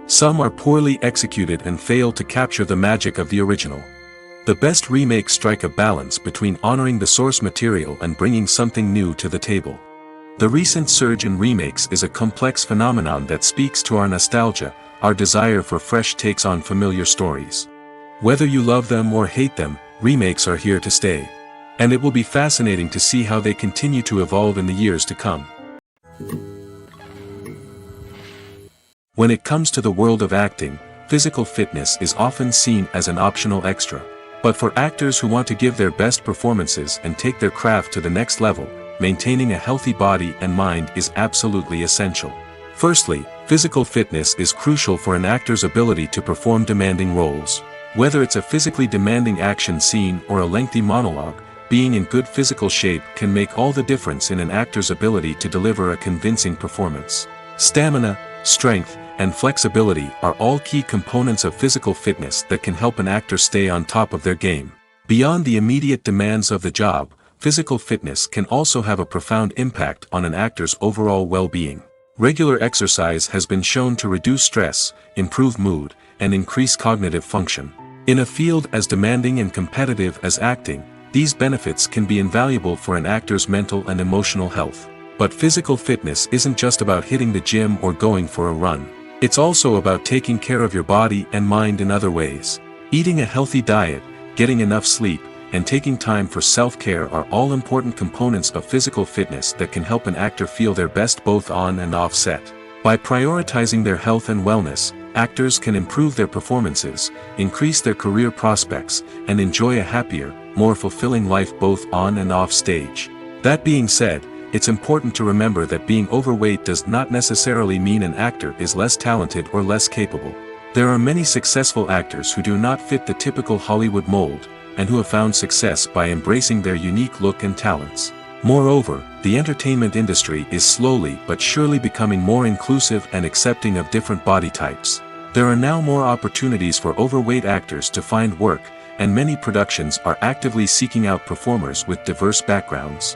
Some are poorly executed and fail to capture the magic of the original. The best remakes strike a balance between honoring the source material and bringing something new to the table. The recent surge in remakes is a complex phenomenon that speaks to our nostalgia, our desire for fresh takes on familiar stories. Whether you love them or hate them, remakes are here to stay. And it will be fascinating to see how they continue to evolve in the years to come. When it comes to the world of acting, physical fitness is often seen as an optional extra. But for actors who want to give their best performances and take their craft to the next level, maintaining a healthy body and mind is absolutely essential. Firstly, physical fitness is crucial for an actor's ability to perform demanding roles. Whether it's a physically demanding action scene or a lengthy monologue, being in good physical shape can make all the difference in an actor's ability to deliver a convincing performance. Stamina, strength, and flexibility are all key components of physical fitness that can help an actor stay on top of their game. Beyond the immediate demands of the job, physical fitness can also have a profound impact on an actor's overall well-being. Regular exercise has been shown to reduce stress, improve mood, and increase cognitive function. In a field as demanding and competitive as acting, these benefits can be invaluable for an actor's mental and emotional health. But physical fitness isn't just about hitting the gym or going for a run. It's also about taking care of your body and mind in other ways. Eating a healthy diet, getting enough sleep, and taking time for self-care are all important components of physical fitness that can help an actor feel their best both on and off set. By prioritizing their health and wellness, actors can improve their performances, increase their career prospects, and enjoy a happier, more fulfilling life both on and off stage. That being said, it's important to remember that being overweight does not necessarily mean an actor is less talented or less capable. There are many successful actors who do not fit the typical Hollywood mold, and who have found success by embracing their unique look and talents. Moreover, the entertainment industry is slowly but surely becoming more inclusive and accepting of different body types. There are now more opportunities for overweight actors to find work, and many productions are actively seeking out performers with diverse backgrounds.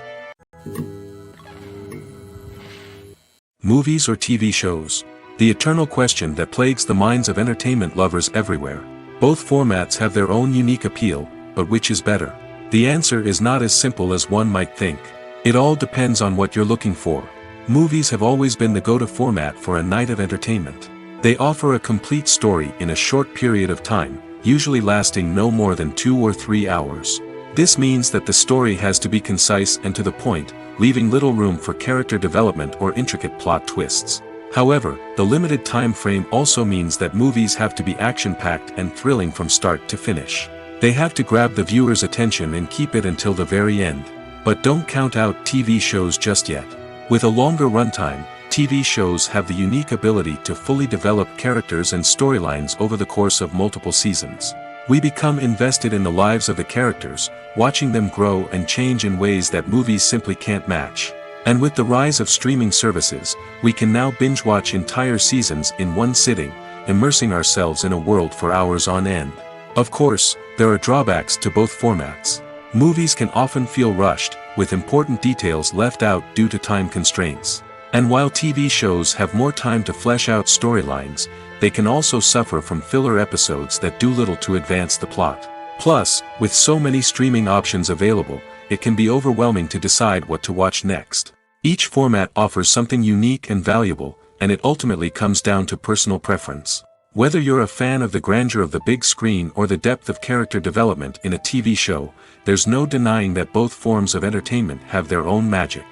Movies or TV shows? The eternal question that plagues the minds of entertainment lovers everywhere. Both formats have their own unique appeal, but which is better? The answer is not as simple as one might think. It all depends on what you're looking for. Movies have always been the go-to format for a night of entertainment. They offer a complete story in a short period of time, usually lasting no more than 2 or 3 hours. This means that the story has to be concise and to the point, leaving little room for character development or intricate plot twists. However, the limited time frame also means that movies have to be action-packed and thrilling from start to finish. They have to grab the viewer's attention and keep it until the very end. But don't count out TV shows just yet. With a longer runtime, TV shows have the unique ability to fully develop characters and storylines over the course of multiple seasons. We become invested in the lives of the characters, watching them grow and change in ways that movies simply can't match. And with the rise of streaming services, we can now binge-watch entire seasons in one sitting, immersing ourselves in a world for hours on end. Of course, there are drawbacks to both formats. Movies can often feel rushed, with important details left out due to time constraints. And while TV shows have more time to flesh out storylines, they can also suffer from filler episodes that do little to advance the plot. Plus, with so many streaming options available, it can be overwhelming to decide what to watch next. Each format offers something unique and valuable, and it ultimately comes down to personal preference. Whether you're a fan of the grandeur of the big screen or the depth of character development in a TV show, there's no denying that both forms of entertainment have their own magic.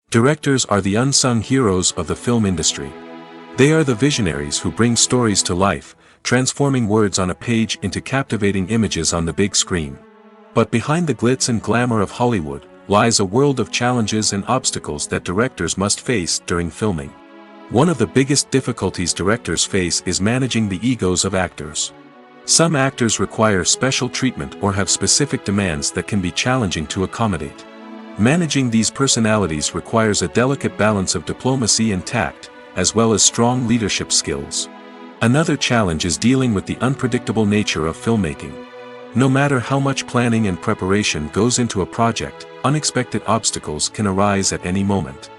Directors are the unsung heroes of the film industry. They are the visionaries who bring stories to life, transforming words on a page into captivating images on the big screen. But behind the glitz and glamour of Hollywood, lies a world of challenges and obstacles that directors must face during filming. One of the biggest difficulties directors face is managing the egos of actors. Some actors require special treatment or have specific demands that can be challenging to accommodate. Managing these personalities requires a delicate balance of diplomacy and tact, as well as strong leadership skills. Another challenge is dealing with the unpredictable nature of filmmaking. No matter how much planning and preparation goes into a project, unexpected obstacles can arise at any moment.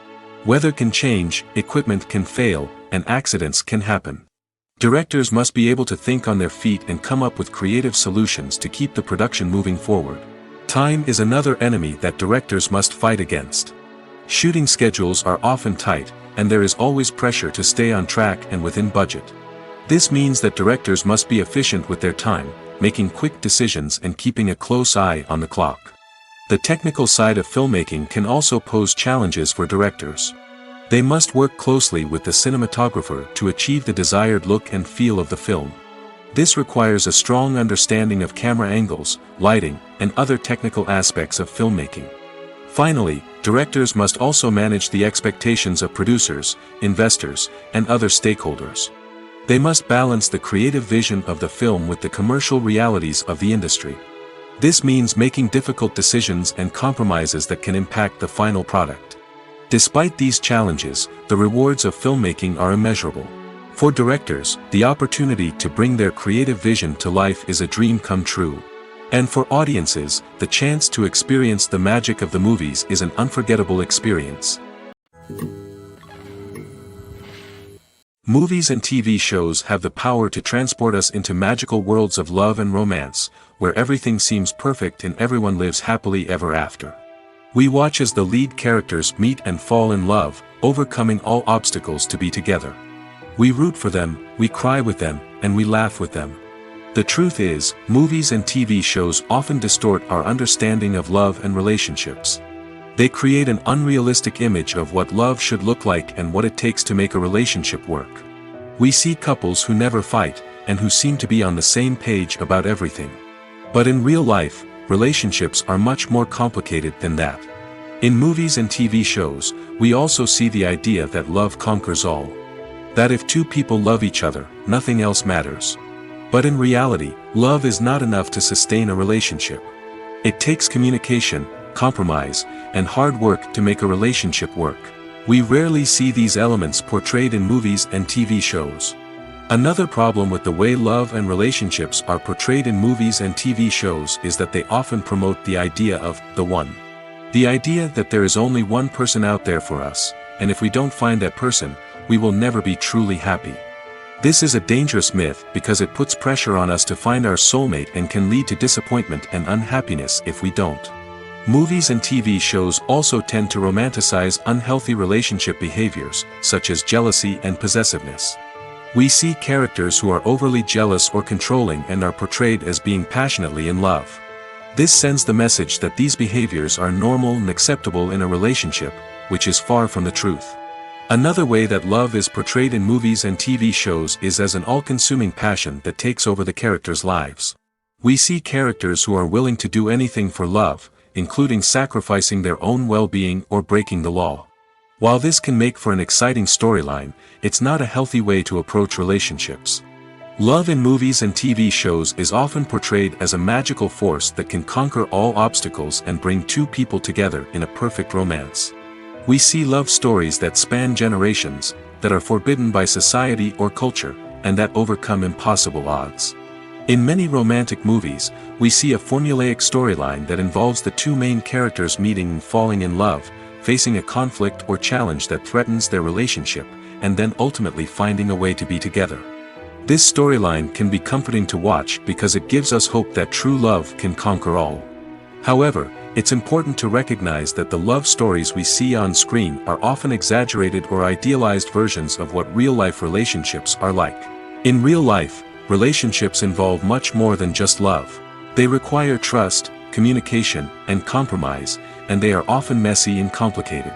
Weather can change, equipment can fail, and accidents can happen. Directors must be able to think on their feet and come up with creative solutions to keep the production moving forward. Time is another enemy that directors must fight against. Shooting schedules are often tight, and there is always pressure to stay on track and within budget. This means that directors must be efficient with their time, making quick decisions and keeping a close eye on the clock. The technical side of filmmaking can also pose challenges for directors. They must work closely with the cinematographer to achieve the desired look and feel of the film. This requires a strong understanding of camera angles, lighting, and other technical aspects of filmmaking. Finally, directors must also manage the expectations of producers, investors, and other stakeholders. They must balance the creative vision of the film with the commercial realities of the industry. This means making difficult decisions and compromises that can impact the final product. Despite these challenges, the rewards of filmmaking are immeasurable. For directors, the opportunity to bring their creative vision to life is a dream come true. And for audiences, the chance to experience the magic of the movies is an unforgettable experience. Movies and TV shows have the power to transport us into magical worlds of love and romance, where everything seems perfect and everyone lives happily ever after. We watch as the lead characters meet and fall in love, overcoming all obstacles to be together. We root for them, we cry with them, and we laugh with them. The truth is, movies and TV shows often distort our understanding of love and relationships. They create an unrealistic image of what love should look like and what it takes to make a relationship work. We see couples who never fight, and who seem to be on the same page about everything. But in real life, relationships are much more complicated than that. In movies and TV shows, we also see the idea that love conquers all. That if two people love each other, nothing else matters. But in reality, love is not enough to sustain a relationship. It takes communication, compromise, and hard work to make a relationship work. We rarely see these elements portrayed in movies and TV shows. Another problem with the way love and relationships are portrayed in movies and TV shows is that they often promote the idea of the one. The idea that there is only one person out there for us, and if we don't find that person, we will never be truly happy. This is a dangerous myth because it puts pressure on us to find our soulmate and can lead to disappointment and unhappiness if we don't. Movies and TV shows also tend to romanticize unhealthy relationship behaviors, such as jealousy and possessiveness. We see characters who are overly jealous or controlling and are portrayed as being passionately in love. This sends the message that these behaviors are normal and acceptable in a relationship, which is far from the truth. Another way that love is portrayed in movies and TV shows is as an all-consuming passion that takes over the characters' lives. We see characters who are willing to do anything for love, including sacrificing their own well-being or breaking the law. While this can make for an exciting storyline, it's not a healthy way to approach relationships. Love in movies and TV shows is often portrayed as a magical force that can conquer all obstacles and bring two people together in a perfect romance. We see love stories that span generations, that are forbidden by society or culture, and that overcome impossible odds. In many romantic movies, we see a formulaic storyline that involves the two main characters meeting and falling in love, facing a conflict or challenge that threatens their relationship, and then ultimately finding a way to be together. This storyline can be comforting to watch because it gives us hope that true love can conquer all. However, it's important to recognize that the love stories we see on screen are often exaggerated or idealized versions of what real-life relationships are like. In real life, relationships involve much more than just love. They require trust, communication, and compromise, and they are often messy and complicated.